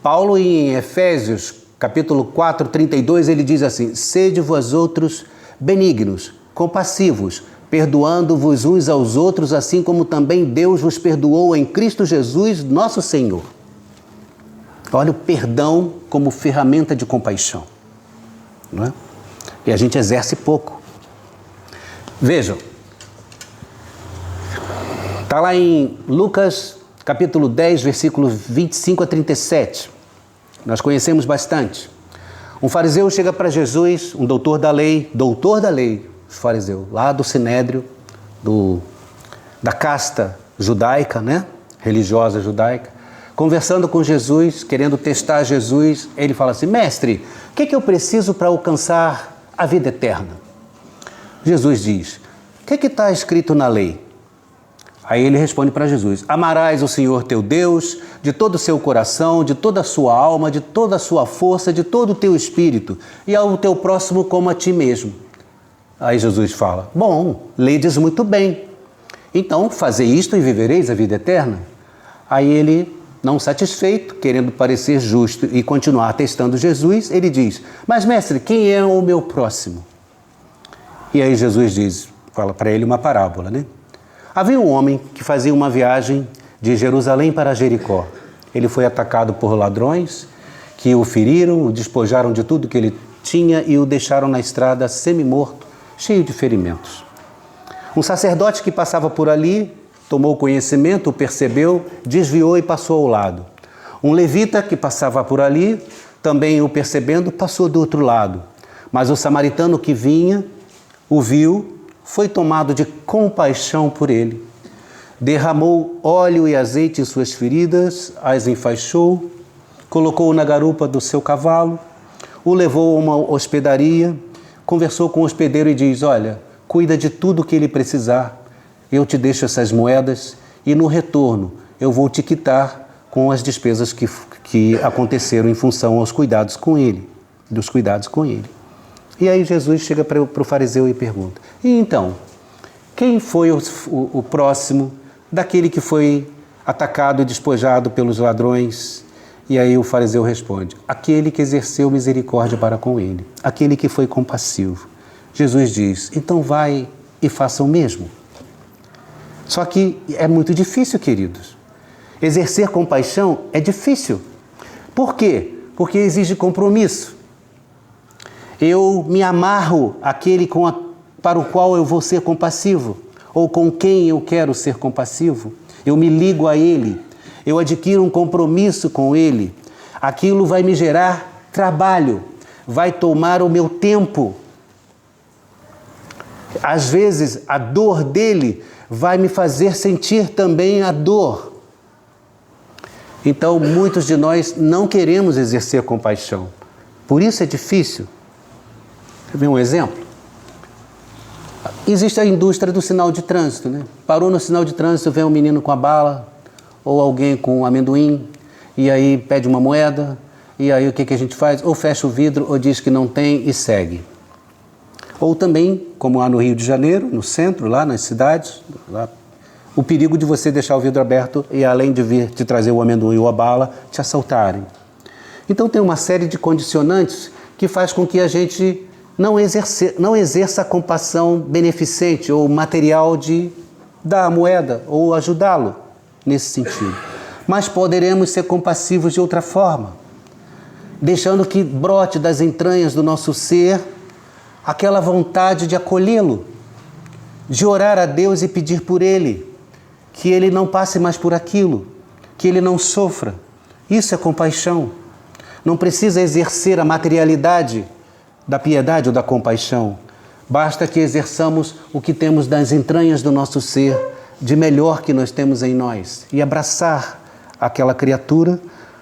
Paulo, em Efésios, capítulo 4, 32, ele diz assim: sede vós outros benignos, compassivos, perdoando-vos uns aos outros, assim como também Deus vos perdoou em Cristo Jesus, nosso Senhor. Olha o perdão como ferramenta de compaixão, não é? E a gente exerce pouco. Vejam, está lá em Lucas, capítulo 10, versículos 25 a 37. Nós conhecemos bastante. Um fariseu chega para Jesus, um doutor da lei, fariseu, lá do Sinédrio, da casta judaica, né? Religiosa judaica, conversando com Jesus, querendo testar Jesus. Ele fala assim: mestre, o que eu preciso para alcançar a vida eterna? Jesus diz: o que está escrito na lei? Aí ele responde para Jesus: amarás o Senhor teu Deus de todo o seu coração, de toda a sua alma, de toda a sua força, de todo o teu espírito, e ao teu próximo como a ti mesmo. Aí Jesus fala: bom, ledes muito bem, então fazei isto e vivereis a vida eterna. Aí ele, não satisfeito, querendo parecer justo e continuar testando Jesus, ele diz: mas mestre, quem é o meu próximo? E aí Jesus fala para ele uma parábola, né? Havia um homem que fazia uma viagem de Jerusalém para Jericó. Ele foi atacado por ladrões que o feriram, o despojaram de tudo que ele tinha e o deixaram na estrada semi-morto, cheio de ferimentos. Um sacerdote que passava por ali tomou conhecimento, o percebeu, desviou e passou ao lado. Um levita que passava por ali, também o percebendo, passou do outro lado. Mas o samaritano que vinha, o viu, foi tomado de compaixão por ele. Derramou óleo e azeite em suas feridas, as enfaixou, colocou-o na garupa do seu cavalo, o levou a uma hospedaria, conversou com o hospedeiro e diz: olha, cuida de tudo que ele precisar, eu te deixo essas moedas e no retorno eu vou te quitar com as despesas que aconteceram em função dos cuidados com ele. E aí Jesus chega para o fariseu e pergunta: e então, quem foi o próximo daquele que foi atacado e despojado pelos ladrões? E aí o fariseu responde: aquele que exerceu misericórdia para com ele, aquele que foi compassivo. Jesus diz: então vai e faça o mesmo. Só que é muito difícil, queridos. Exercer compaixão é difícil. Por quê? Porque exige compromisso. Eu me amarro àquele para o qual eu vou ser compassivo, ou com quem eu quero ser compassivo. Eu me ligo a ele, eu adquiro um compromisso com ele. Aquilo vai me gerar trabalho, vai tomar o meu tempo. Às vezes, a dor dele vai me fazer sentir também a dor. Então, muitos de nós não queremos exercer compaixão. Por isso é difícil. Quer ver um exemplo? Existe a indústria do sinal de trânsito, né? Parou no sinal de trânsito, vem um menino com a bala, ou alguém com um amendoim, e aí pede uma moeda, e aí o que a gente faz? Ou fecha o vidro, ou diz que não tem e segue. Ou também, como há no Rio de Janeiro, no centro, lá nas cidades, lá, o perigo de você deixar o vidro aberto e além de vir te trazer o amendoim ou a bala, te assaltarem. Então tem uma série de condicionantes que faz com que a gente não exerça a compaixão beneficente ou material de dar a moeda ou ajudá-lo nesse sentido. Mas poderemos ser compassivos de outra forma, deixando que brote das entranhas do nosso ser aquela vontade de acolhê-lo, de orar a Deus e pedir por ele, que ele não passe mais por aquilo, que ele não sofra. Isso é compaixão. Não precisa exercer a materialidade da piedade ou da compaixão. Basta que exerçamos o que temos das entranhas do nosso ser, de melhor que nós temos em nós, e abraçar aquela criatura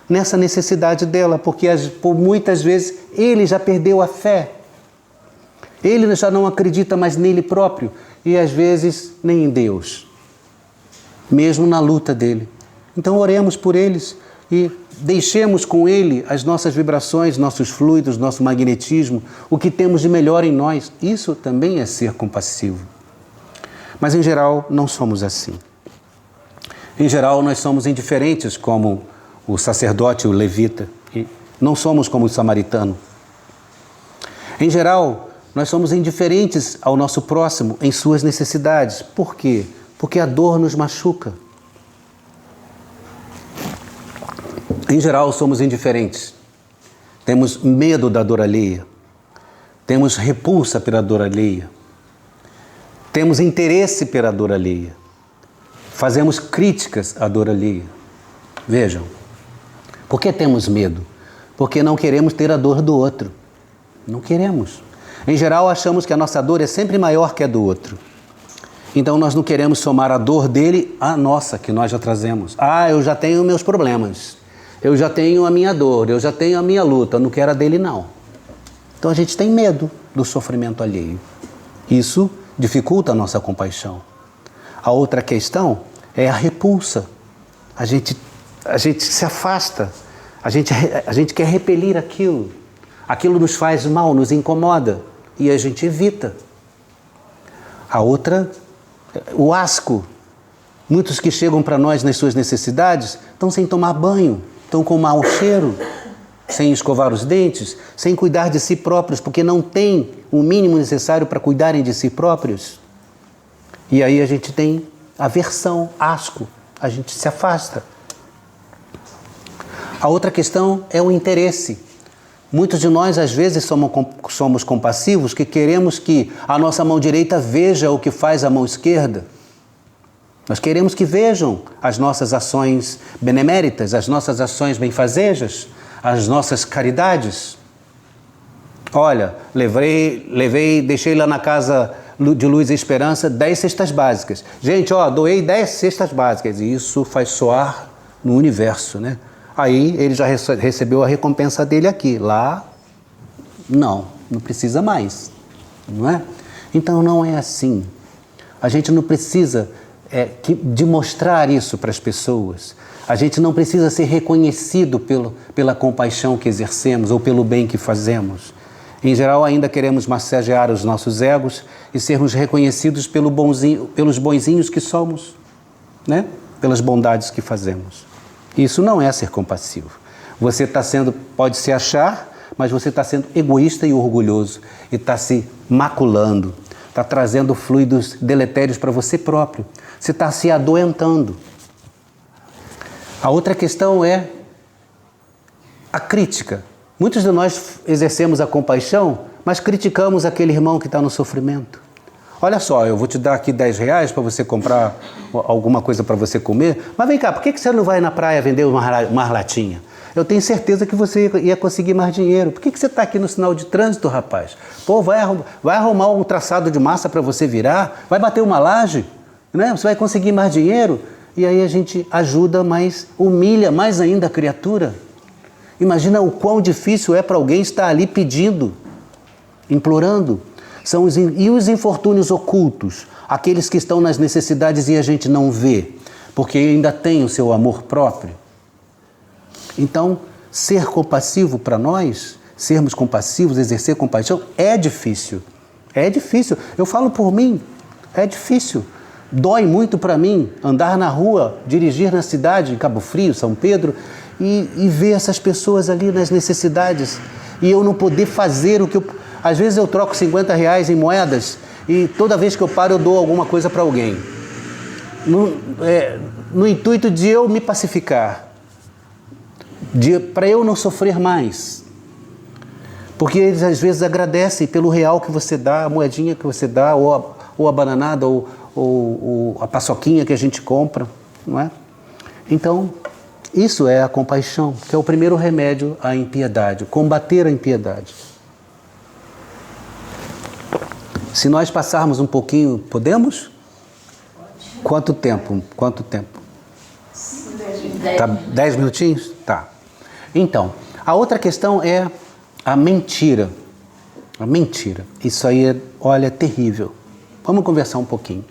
nessa necessidade dela, porque por muitas vezes ele já perdeu a fé. Ele já não acredita mais nele próprio e às vezes nem em Deus, mesmo na luta dele. Então oremos por eles e deixemos com ele as nossas vibrações, nossos fluidos, nosso magnetismo, o que temos de melhor em nós. Isso também é ser compassivo. Mas em geral não somos assim. Em geral nós somos indiferentes como o sacerdote, o levita, e não somos como o samaritano. Em geral nós somos indiferentes ao nosso próximo em suas necessidades. Por quê? Porque a dor nos machuca. Em geral, somos indiferentes. Temos medo da dor alheia. Temos repulsa pela dor alheia. Temos interesse pela dor alheia. Fazemos críticas à dor alheia. Vejam, por que temos medo? Porque não queremos ter a dor do outro. Não queremos. Em geral, achamos que a nossa dor é sempre maior que a do outro. Então, nós não queremos somar a dor dele à nossa, que nós já trazemos. Eu já tenho meus problemas. Eu já tenho a minha dor, eu já tenho a minha luta, eu não quero a dele não. Então a gente tem medo do sofrimento alheio. Isso dificulta a nossa compaixão. A outra questão é a repulsa. A gente se afasta, a gente quer repelir aquilo. Aquilo nos faz mal, nos incomoda e a gente evita. A outra, o asco. Muitos que chegam para nós nas suas necessidades estão sem tomar banho. Estão com mau cheiro, sem escovar os dentes, sem cuidar de si próprios, porque não têm o mínimo necessário para cuidarem de si próprios. E aí a gente tem aversão, asco, a gente se afasta. A outra questão é o interesse. Muitos de nós, às vezes, somos compassivos, que queremos que a nossa mão direita veja o que faz a mão esquerda. Nós queremos que vejam as nossas ações beneméritas, as nossas ações benfazejas, as nossas caridades. Olha, deixei lá na Casa de Luz e Esperança 10 cestas básicas. Gente, doei 10 cestas básicas. E isso faz soar no universo, né? Aí ele já recebeu a recompensa dele aqui. Lá, não precisa mais, não é? Então não é assim. A gente não precisa de mostrar isso para as pessoas. A gente não precisa ser reconhecido pela compaixão que exercemos ou pelo bem que fazemos. Em geral, ainda queremos massagear os nossos egos e sermos reconhecidos pelos bonzinhos que somos, né? Pelas bondades que fazemos. Isso não é ser compassivo. Você pode se achar, mas você está sendo egoísta e orgulhoso e está se maculando, está trazendo fluidos deletérios para você próprio. Você está se adoentando. A outra questão é a crítica. Muitos de nós exercemos a compaixão, mas criticamos aquele irmão que está no sofrimento. Olha só, eu vou te dar aqui 10 reais para você comprar alguma coisa para você comer, mas vem cá, por que você não vai na praia vender uma latinha? Eu tenho certeza que você ia conseguir mais dinheiro. Por que você está aqui no sinal de trânsito, rapaz? Pô, vai arrumar um traçado de massa para você virar? Vai bater uma laje? Né? Você vai conseguir mais dinheiro? E aí a gente ajuda, mas humilha mais ainda a criatura. Imagina o quão difícil é para alguém estar ali pedindo, implorando. E os infortúnios ocultos, aqueles que estão nas necessidades e a gente não vê, porque ainda tem o seu amor próprio. Então, ser compassivo para nós, sermos compassivos, exercer compaixão, é difícil. É difícil. Eu falo por mim, é difícil. Dói muito para mim andar na rua, dirigir na cidade, em Cabo Frio, São Pedro, e ver essas pessoas ali nas necessidades. E eu não poder fazer o que eu... Às vezes eu troco R$50 em moedas e toda vez que eu paro eu dou alguma coisa para alguém. No intuito de eu me pacificar, para eu não sofrer mais. Porque eles às vezes agradecem pelo real que você dá, a moedinha que você dá, ou a bananada, ou a paçoquinha que a gente compra, não é? Então, isso é a compaixão, que é o primeiro remédio à impiedade, combater a impiedade. Se nós passarmos um pouquinho, podemos? Quanto tempo? 10 minutinhos? Tá. Então, a outra questão é a mentira. A mentira. Isso aí olha, terrível. Vamos conversar um pouquinho.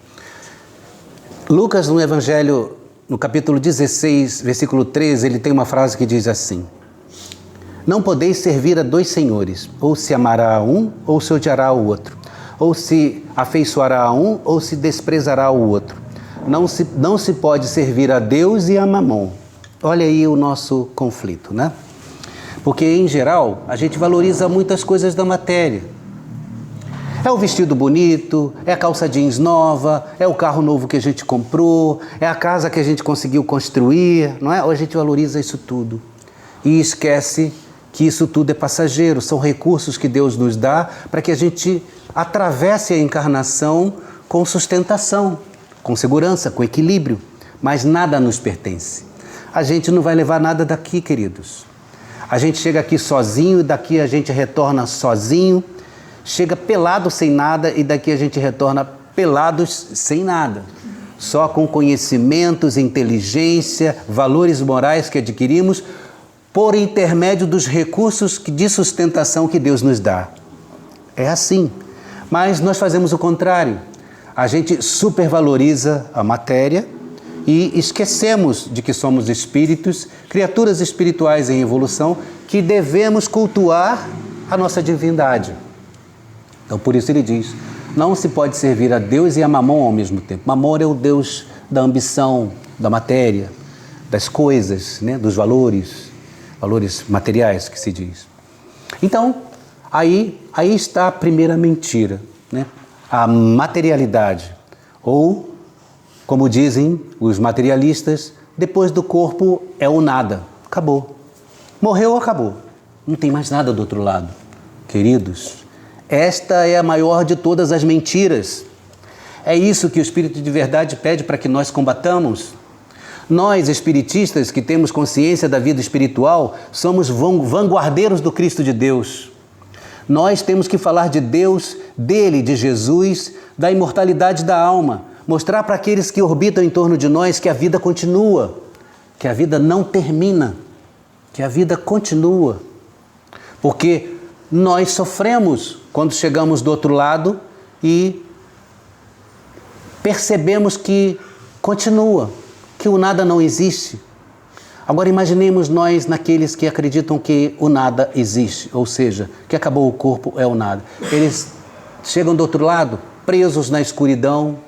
Lucas, no Evangelho, no capítulo 16, versículo 13, ele tem uma frase que diz assim: não podeis servir a 2 senhores, ou se amará a um, ou se odiará ao outro, ou se afeiçoará a um, ou se desprezará ao outro. Não se pode servir a Deus e a Mamon. Olha aí o nosso conflito, né? Porque, em geral, a gente valoriza muitas coisas da matéria. É o vestido bonito, é a calça jeans nova, é o carro novo que a gente comprou, é a casa que a gente conseguiu construir, não é? Ou a gente valoriza isso tudo e esquece que isso tudo é passageiro, são recursos que Deus nos dá para que a gente atravesse a encarnação com sustentação, com segurança, com equilíbrio, mas nada nos pertence. A gente não vai levar nada daqui, queridos. A gente chega aqui sozinho e daqui a gente retorna sozinho, chega pelado sem nada e daqui a gente retorna pelados sem nada. Só com conhecimentos, inteligência, valores morais que adquirimos por intermédio dos recursos de sustentação que Deus nos dá. É assim. Mas nós fazemos o contrário. A gente supervaloriza a matéria e esquecemos de que somos espíritos, criaturas espirituais em evolução, que devemos cultuar a nossa divindade. Então, por isso ele diz, não se pode servir a Deus e a Mamon ao mesmo tempo. Mamon é o Deus da ambição, da matéria, das coisas, né? Dos valores materiais que se diz. Então, aí está a primeira mentira, né? A materialidade, ou, como dizem os materialistas, depois do corpo é o nada, acabou. Morreu, acabou. Não tem mais nada do outro lado. Queridos, esta é a maior de todas as mentiras. É isso que o Espírito de Verdade pede para que nós combatamos. Nós, espiritistas, que temos consciência da vida espiritual, somos vanguardeiros do Cristo de Deus. Nós temos que falar de Deus, dele, de Jesus, da imortalidade da alma. Mostrar para aqueles que orbitam em torno de nós que a vida continua, que a vida não termina, que a vida continua. Porque nós sofremos quando chegamos do outro lado e percebemos que continua, que o nada não existe. Agora imaginemos nós naqueles que acreditam que o nada existe, ou seja, que acabou o corpo é o nada. Eles chegam do outro lado, presos na escuridão,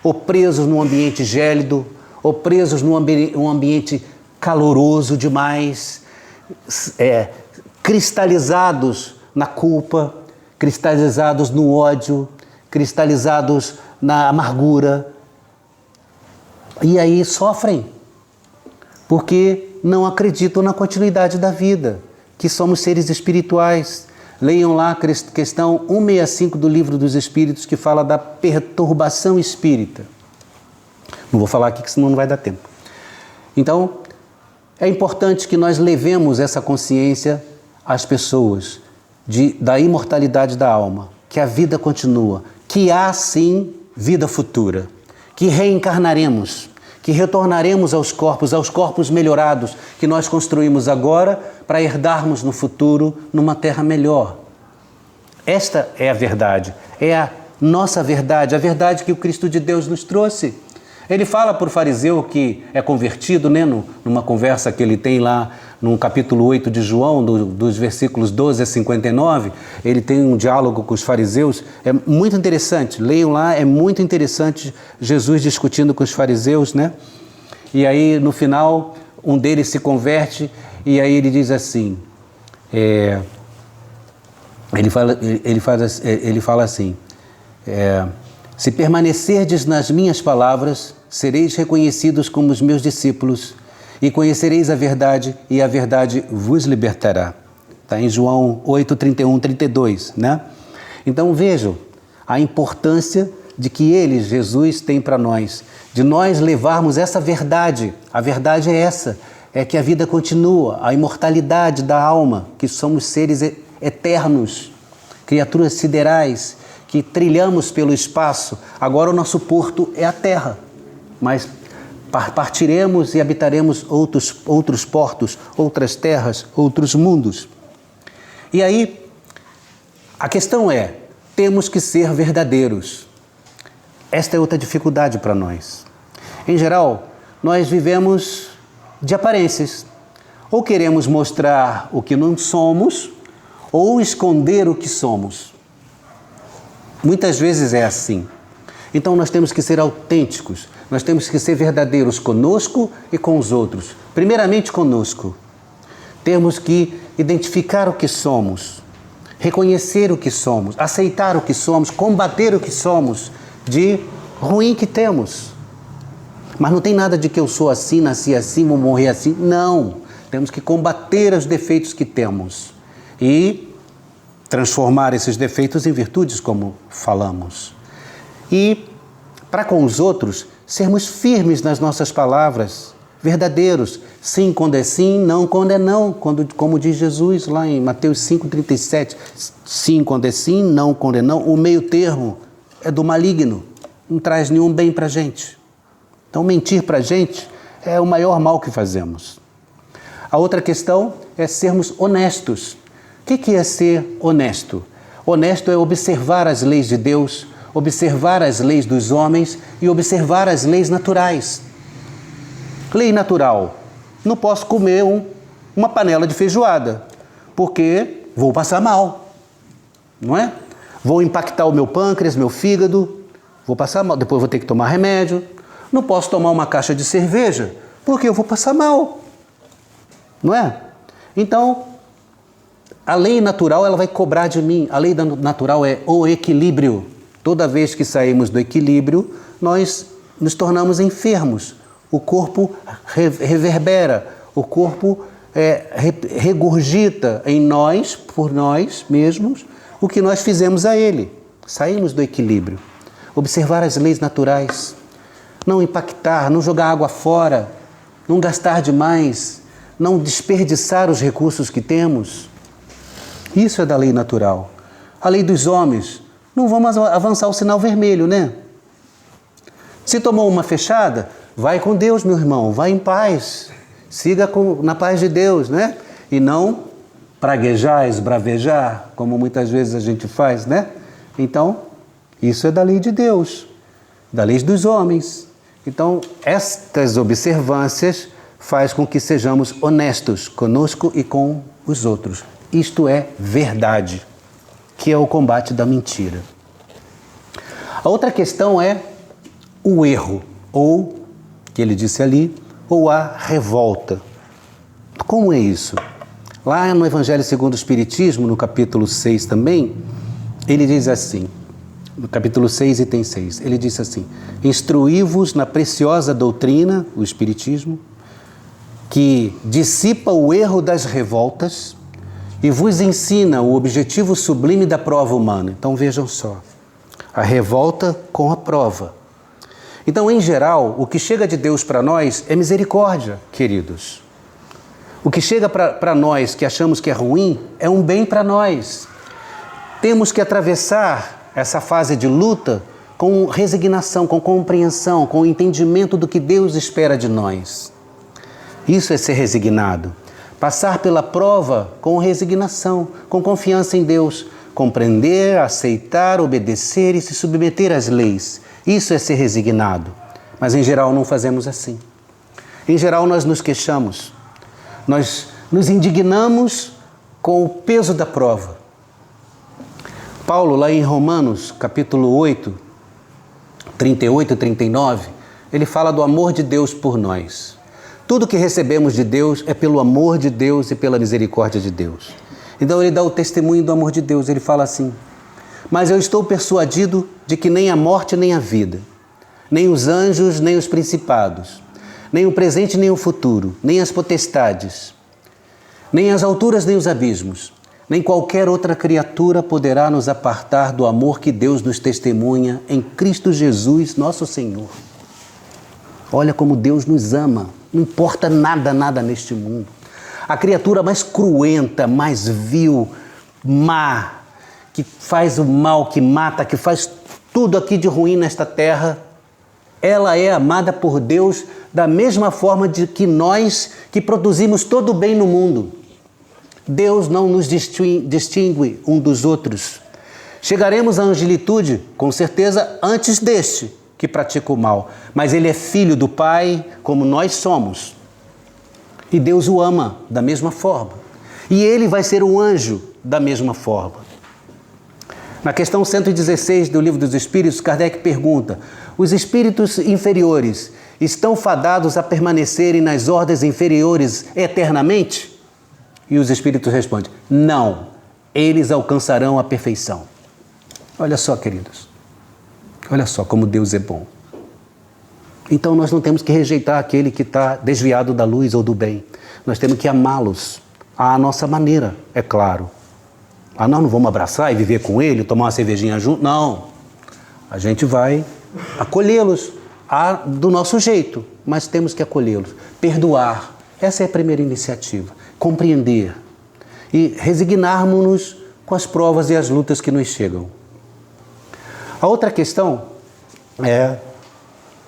ou presos num ambiente gélido, ou presos num ambiente caloroso demais, cristalizados na culpa, cristalizados no ódio, cristalizados na amargura. E aí sofrem, porque não acreditam na continuidade da vida, que somos seres espirituais. Leiam lá a questão 165 do Livro dos Espíritos, que fala da perturbação espírita. Não vou falar aqui, que senão não vai dar tempo. Então, é importante que nós levemos essa consciência às pessoas da imortalidade da alma, que a vida continua, que há sim vida futura, que reencarnaremos, que retornaremos aos corpos melhorados que nós construímos agora para herdarmos no futuro numa terra melhor. Esta é a verdade, é a nossa verdade, a verdade que o Cristo de Deus nos trouxe. Ele fala para o fariseu que é convertido, né, numa conversa que ele tem lá no capítulo 8 de João, dos versículos 12 a 59, ele tem um diálogo com os fariseus, é muito interessante, leiam lá, é muito interessante Jesus discutindo com os fariseus, né? E aí no final um deles se converte e aí ele diz assim, ele fala assim, se permanecerdes nas minhas palavras, sereis reconhecidos como os meus discípulos e conhecereis a verdade e a verdade vos libertará. Está em João 8, 31, 32, né? Então vejam a importância de que ele, Jesus, tem para nós, de nós levarmos essa verdade. A verdade é essa, é que a vida continua, a imortalidade da alma, que somos seres eternos, criaturas siderais, que trilhamos pelo espaço. Agora o nosso porto é a Terra, mas partiremos e habitaremos outros portos, outras terras, outros mundos. E aí, a questão é, temos que ser verdadeiros. Esta é outra dificuldade para nós. Em geral, nós vivemos de aparências. Ou queremos mostrar o que não somos, ou esconder o que somos. Muitas vezes é assim. Então nós temos que ser autênticos, nós temos que ser verdadeiros conosco e com os outros. Primeiramente conosco. Temos que identificar o que somos, reconhecer o que somos, aceitar o que somos, combater o que somos de ruim que temos. Mas não tem nada de que eu sou assim, nasci assim, vou morrer assim. Não. Temos que combater os defeitos que temos e transformar esses defeitos em virtudes, como falamos. E, para com os outros, sermos firmes nas nossas palavras, verdadeiros. Sim, quando é sim, não quando é não, como diz Jesus lá em Mateus 5,37. Sim, quando é sim, não quando é não. O meio termo é do maligno, não traz nenhum bem para a gente. Então, mentir para a gente é o maior mal que fazemos. A outra questão é sermos honestos. O que é ser honesto? Honesto é observar as leis de Deus, observar as leis dos homens e observar as leis naturais. Lei natural. Não posso comer uma panela de feijoada, porque vou passar mal, não é? Vou impactar o meu pâncreas, meu fígado, vou passar mal, depois vou ter que tomar remédio. Não posso tomar uma caixa de cerveja, porque eu vou passar mal, não é? Então, a lei natural ela vai cobrar de mim. A lei natural é o equilíbrio. Toda vez que saímos do equilíbrio, nós nos tornamos enfermos. O corpo reverbera, o corpo regurgita em nós, por nós mesmos, o que nós fizemos a ele. Saímos do equilíbrio. Observar as leis naturais. Não impactar, não jogar água fora, não gastar demais, não desperdiçar os recursos que temos. Isso é da lei natural. A lei dos homens, não vamos avançar o sinal vermelho, né? Se tomou uma fechada, vai com Deus, meu irmão, vai em paz. Siga na paz de Deus, né? E não praguejar, esbravejar, como muitas vezes a gente faz, né? Então, isso é da lei de Deus, da lei dos homens. Então, estas observâncias faz com que sejamos honestos conosco e com os outros. Isto é verdade, que é o combate da mentira. A outra questão é o erro, ou, que ele disse ali, ou a revolta. Como é isso? Lá no Evangelho segundo o Espiritismo, no capítulo 6 também, ele diz assim, no capítulo 6, item 6, ele diz assim, instruí-vos na preciosa doutrina, o Espiritismo, que dissipa o erro das revoltas e vos ensina o objetivo sublime da prova humana. Então vejam só, a revolta com a prova. Então, em geral, o que chega de Deus para nós é misericórdia, queridos. O que chega para nós, que achamos que é ruim, é um bem para nós. Temos que atravessar essa fase de luta com resignação, com compreensão, com entendimento do que Deus espera de nós. Isso é ser resignado. Passar pela prova com resignação, com confiança em Deus, compreender, aceitar, obedecer e se submeter às leis. Isso é ser resignado. Mas em geral não fazemos assim. Em geral nós nos queixamos. Nós nos indignamos com o peso da prova. Paulo, lá em Romanos, capítulo 8, 38 e 39, ele fala do amor de Deus por nós. Tudo que recebemos de Deus é pelo amor de Deus e pela misericórdia de Deus. Então ele dá o testemunho do amor de Deus. Ele fala assim: mas eu estou persuadido de que nem a morte nem a vida, nem os anjos nem os principados, nem o presente nem o futuro, nem as potestades, nem as alturas nem os abismos, nem qualquer outra criatura poderá nos apartar do amor que Deus nos testemunha em Cristo Jesus, nosso Senhor. Olha como Deus nos ama. Não importa nada neste mundo. A criatura mais cruenta, mais vil, má, que faz o mal, que mata, que faz tudo aqui de ruim nesta terra, ela é amada por Deus da mesma forma de que nós que produzimos todo o bem no mundo. Deus não nos distingue um dos outros. Chegaremos à angelitude, com certeza, antes deste que pratica o mal. Mas ele é filho do Pai, como nós somos. E Deus o ama da mesma forma. E ele vai ser um anjo da mesma forma. Na questão 116 do Livro dos Espíritos, Kardec pergunta: os espíritos inferiores estão fadados a permanecerem nas ordens inferiores eternamente? E os espíritos respondem: não, eles alcançarão a perfeição. Olha só, queridos, olha só como Deus é bom. Então nós não temos que rejeitar aquele que está desviado da luz ou do bem. Nós temos que amá-los à nossa maneira, é claro. Nós não vamos abraçar e viver com ele, tomar uma cervejinha junto, não. A gente vai acolhê-los do nosso jeito, mas temos que acolhê-los. Perdoar, essa é a primeira iniciativa. Compreender e resignarmos-nos com as provas e as lutas que nos chegam. A outra questão é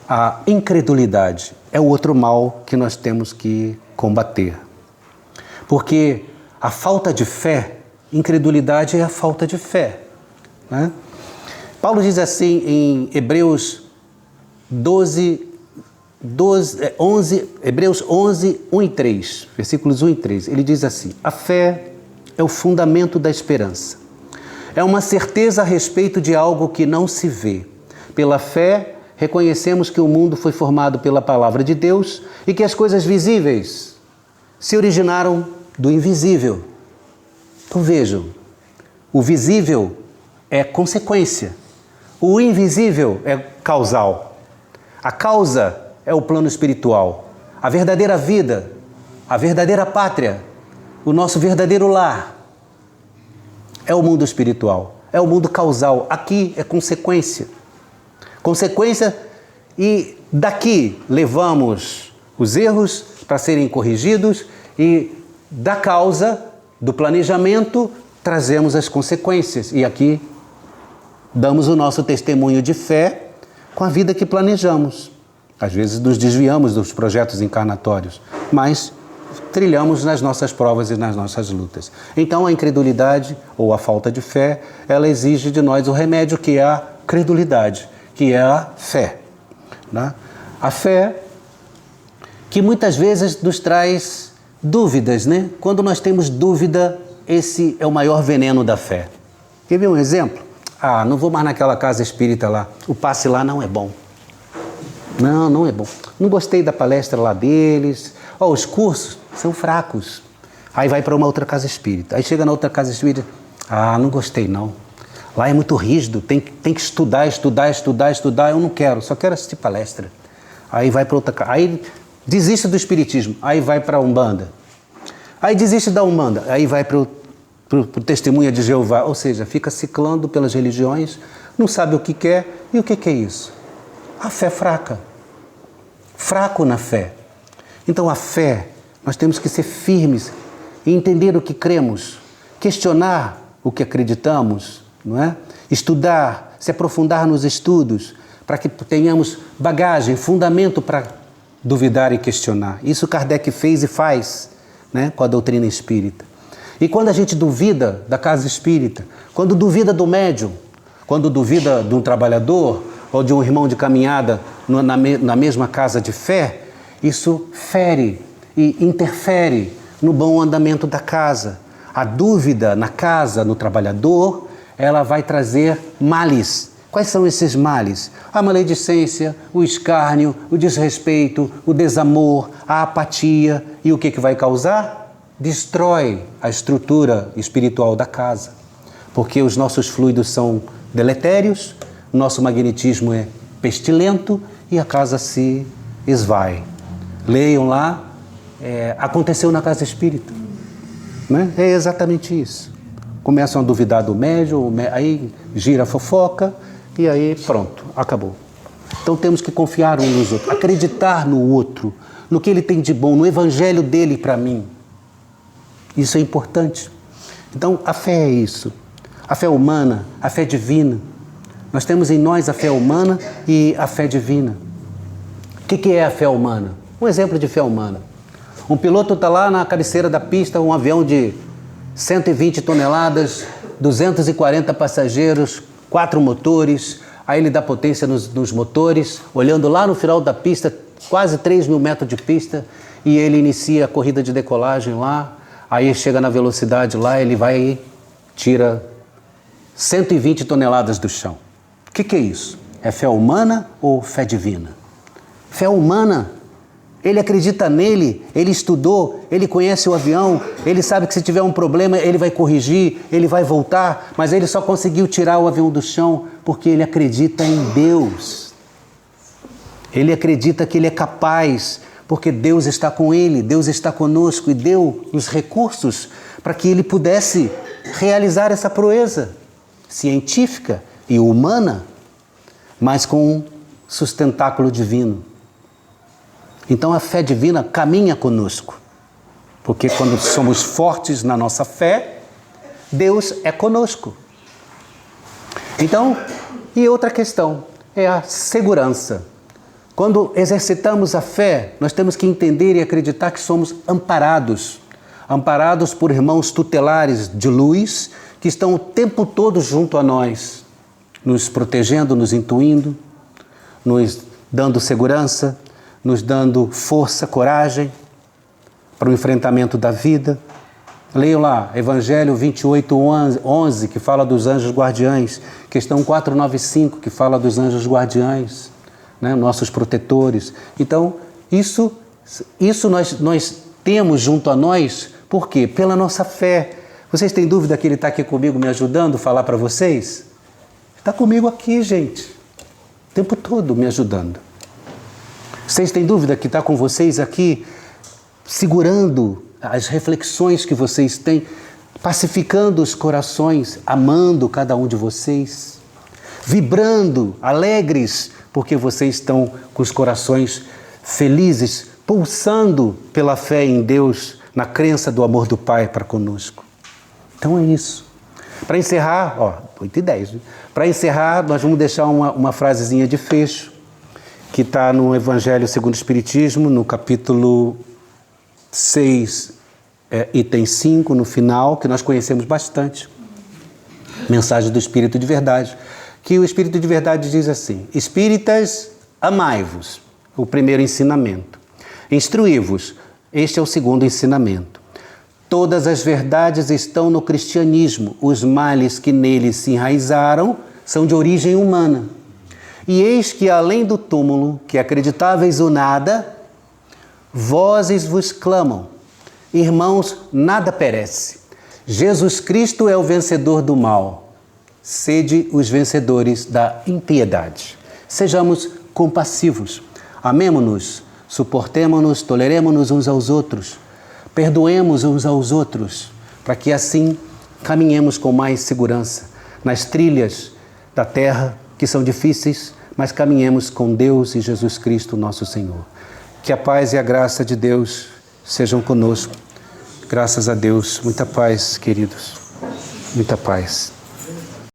a incredulidade. É o outro mal que nós temos que combater. Porque a falta de fé, incredulidade é a falta de fé, né? Paulo diz assim em Hebreus 11, 1 e 3, versículos 1 e 3, ele diz assim: a fé é o fundamento da esperança. É uma certeza a respeito de algo que não se vê. Pela fé, reconhecemos que o mundo foi formado pela palavra de Deus e que as coisas visíveis se originaram do invisível. Então vejam, o visível é consequência, o invisível é causal. A causa é o plano espiritual, a verdadeira vida, a verdadeira pátria, o nosso verdadeiro lar é o mundo espiritual, é o mundo causal. Aqui é consequência. Consequência, e daqui levamos os erros para serem corrigidos e da causa, do planejamento, trazemos as consequências. E aqui damos o nosso testemunho de fé com a vida que planejamos. Às vezes nos desviamos dos projetos encarnatórios, mas trilhamos nas nossas provas e nas nossas lutas. Então a incredulidade ou a falta de fé, ela exige de nós o remédio que é a credulidade, que é a fé, né? A fé que muitas vezes nos traz dúvidas, né? Quando nós temos dúvida, esse é o maior veneno da fé. Quer ver um exemplo? Não vou mais naquela casa espírita lá, o passe lá não é bom. Não é bom. Não gostei da palestra lá deles. Os cursos são fracos. Aí vai para uma outra casa espírita. Aí chega na outra casa espírita. Não gostei não. Lá é muito rígido, tem que estudar. Eu não quero, só quero assistir palestra. Aí vai para outra casa. Aí desiste do espiritismo. Aí vai para a Umbanda. Aí desiste da Umbanda. Aí vai para o Testemunha de Jeová. Ou seja, fica ciclando pelas religiões, não sabe o que quer. E o que é isso? A fé fraca. Fraco na fé. Então a fé, nós temos que ser firmes e entender o que cremos, questionar o que acreditamos, não é? Estudar, se aprofundar nos estudos, para que tenhamos bagagem, fundamento para duvidar e questionar. Isso Kardec fez e faz, né, com a doutrina espírita. E quando a gente duvida da casa espírita, quando duvida do médium, quando duvida de um trabalhador ou de um irmão de caminhada na mesma casa de fé, isso fere e interfere no bom andamento da casa. A dúvida na casa, no trabalhador, ela vai trazer males. Quais são esses males? A maledicência, o escárnio, o desrespeito, o desamor, a apatia. E o que vai causar? Destrói a estrutura espiritual da casa. Porque os nossos fluidos são deletérios, nosso magnetismo é pestilento e a casa se esvai. Leiam lá, aconteceu na casa espírita. Né? É exatamente isso. Começam a duvidar do médium, aí gira a fofoca e aí pronto, acabou. Então temos que confiar uns nos outros, acreditar no outro, no que ele tem de bom, no evangelho dele para mim. Isso é importante. Então a fé é isso. A fé humana, a fé divina. Nós temos em nós a fé humana e a fé divina. O que é a fé humana? Um exemplo de fé humana. Um piloto está lá na cabeceira da pista, um avião de 120 toneladas, 240 passageiros, 4 motores, aí ele dá potência nos motores, olhando lá no final da pista, quase 3.000 metros de pista, e ele inicia a corrida de decolagem lá, aí chega na velocidade lá, ele vai e tira 120 toneladas do chão. O que é isso? É fé humana ou fé divina? Fé humana. Ele acredita nele, ele estudou, ele conhece o avião, ele sabe que se tiver um problema ele vai corrigir, ele vai voltar, mas ele só conseguiu tirar o avião do chão porque ele acredita em Deus. Ele acredita que ele é capaz, porque Deus está com ele, Deus está conosco e deu os recursos para que ele pudesse realizar essa proeza científica e humana, mas com um sustentáculo divino. Então a fé divina caminha conosco, porque quando somos fortes na nossa fé, Deus é conosco. Então, e outra questão é a segurança. Quando exercitamos a fé, nós temos que entender e acreditar que somos amparados por irmãos tutelares de luz que estão o tempo todo junto a nós, nos protegendo, nos intuindo, nos dando segurança, nos dando força, coragem para o enfrentamento da vida. Leiam lá, Evangelho 28:11, que fala dos anjos guardiães, questão 495, que fala dos anjos guardiães, né, nossos protetores. Então, isso nós temos junto a nós, por quê? Pela nossa fé. Vocês têm dúvida que ele está aqui comigo me ajudando a falar para vocês? Está comigo aqui, gente, o tempo todo me ajudando. Vocês têm dúvida que está com vocês aqui, segurando as reflexões que vocês têm, pacificando os corações, amando cada um de vocês, vibrando, alegres, porque vocês estão com os corações felizes, pulsando pela fé em Deus, na crença do amor do Pai para conosco. Então é isso. Para encerrar, 8:10, né? Para encerrar, nós vamos deixar uma frasezinha de fecho, que está no Evangelho segundo o Espiritismo, no capítulo 6, item 5, no final, que nós conhecemos bastante. Mensagem do Espírito de Verdade. Que o Espírito de Verdade diz assim: Espíritas, amai-vos, o primeiro ensinamento. Instruí-vos, este é o segundo ensinamento. Todas as verdades estão no cristianismo, os males que nele se enraizaram são de origem humana. E eis que além do túmulo, que acreditáveis o nada, vozes vos clamam. Irmãos, nada perece. Jesus Cristo é o vencedor do mal. Sede os vencedores da impiedade. Sejamos compassivos. Amemo-nos, suportemo-nos, toleremo-nos uns aos outros. Perdoemos uns aos outros, para que assim caminhemos com mais segurança nas trilhas da terra, que são difíceis, mas caminhemos com Deus e Jesus Cristo, nosso Senhor. Que a paz e a graça de Deus sejam conosco. Graças a Deus. Muita paz, queridos. Muita paz.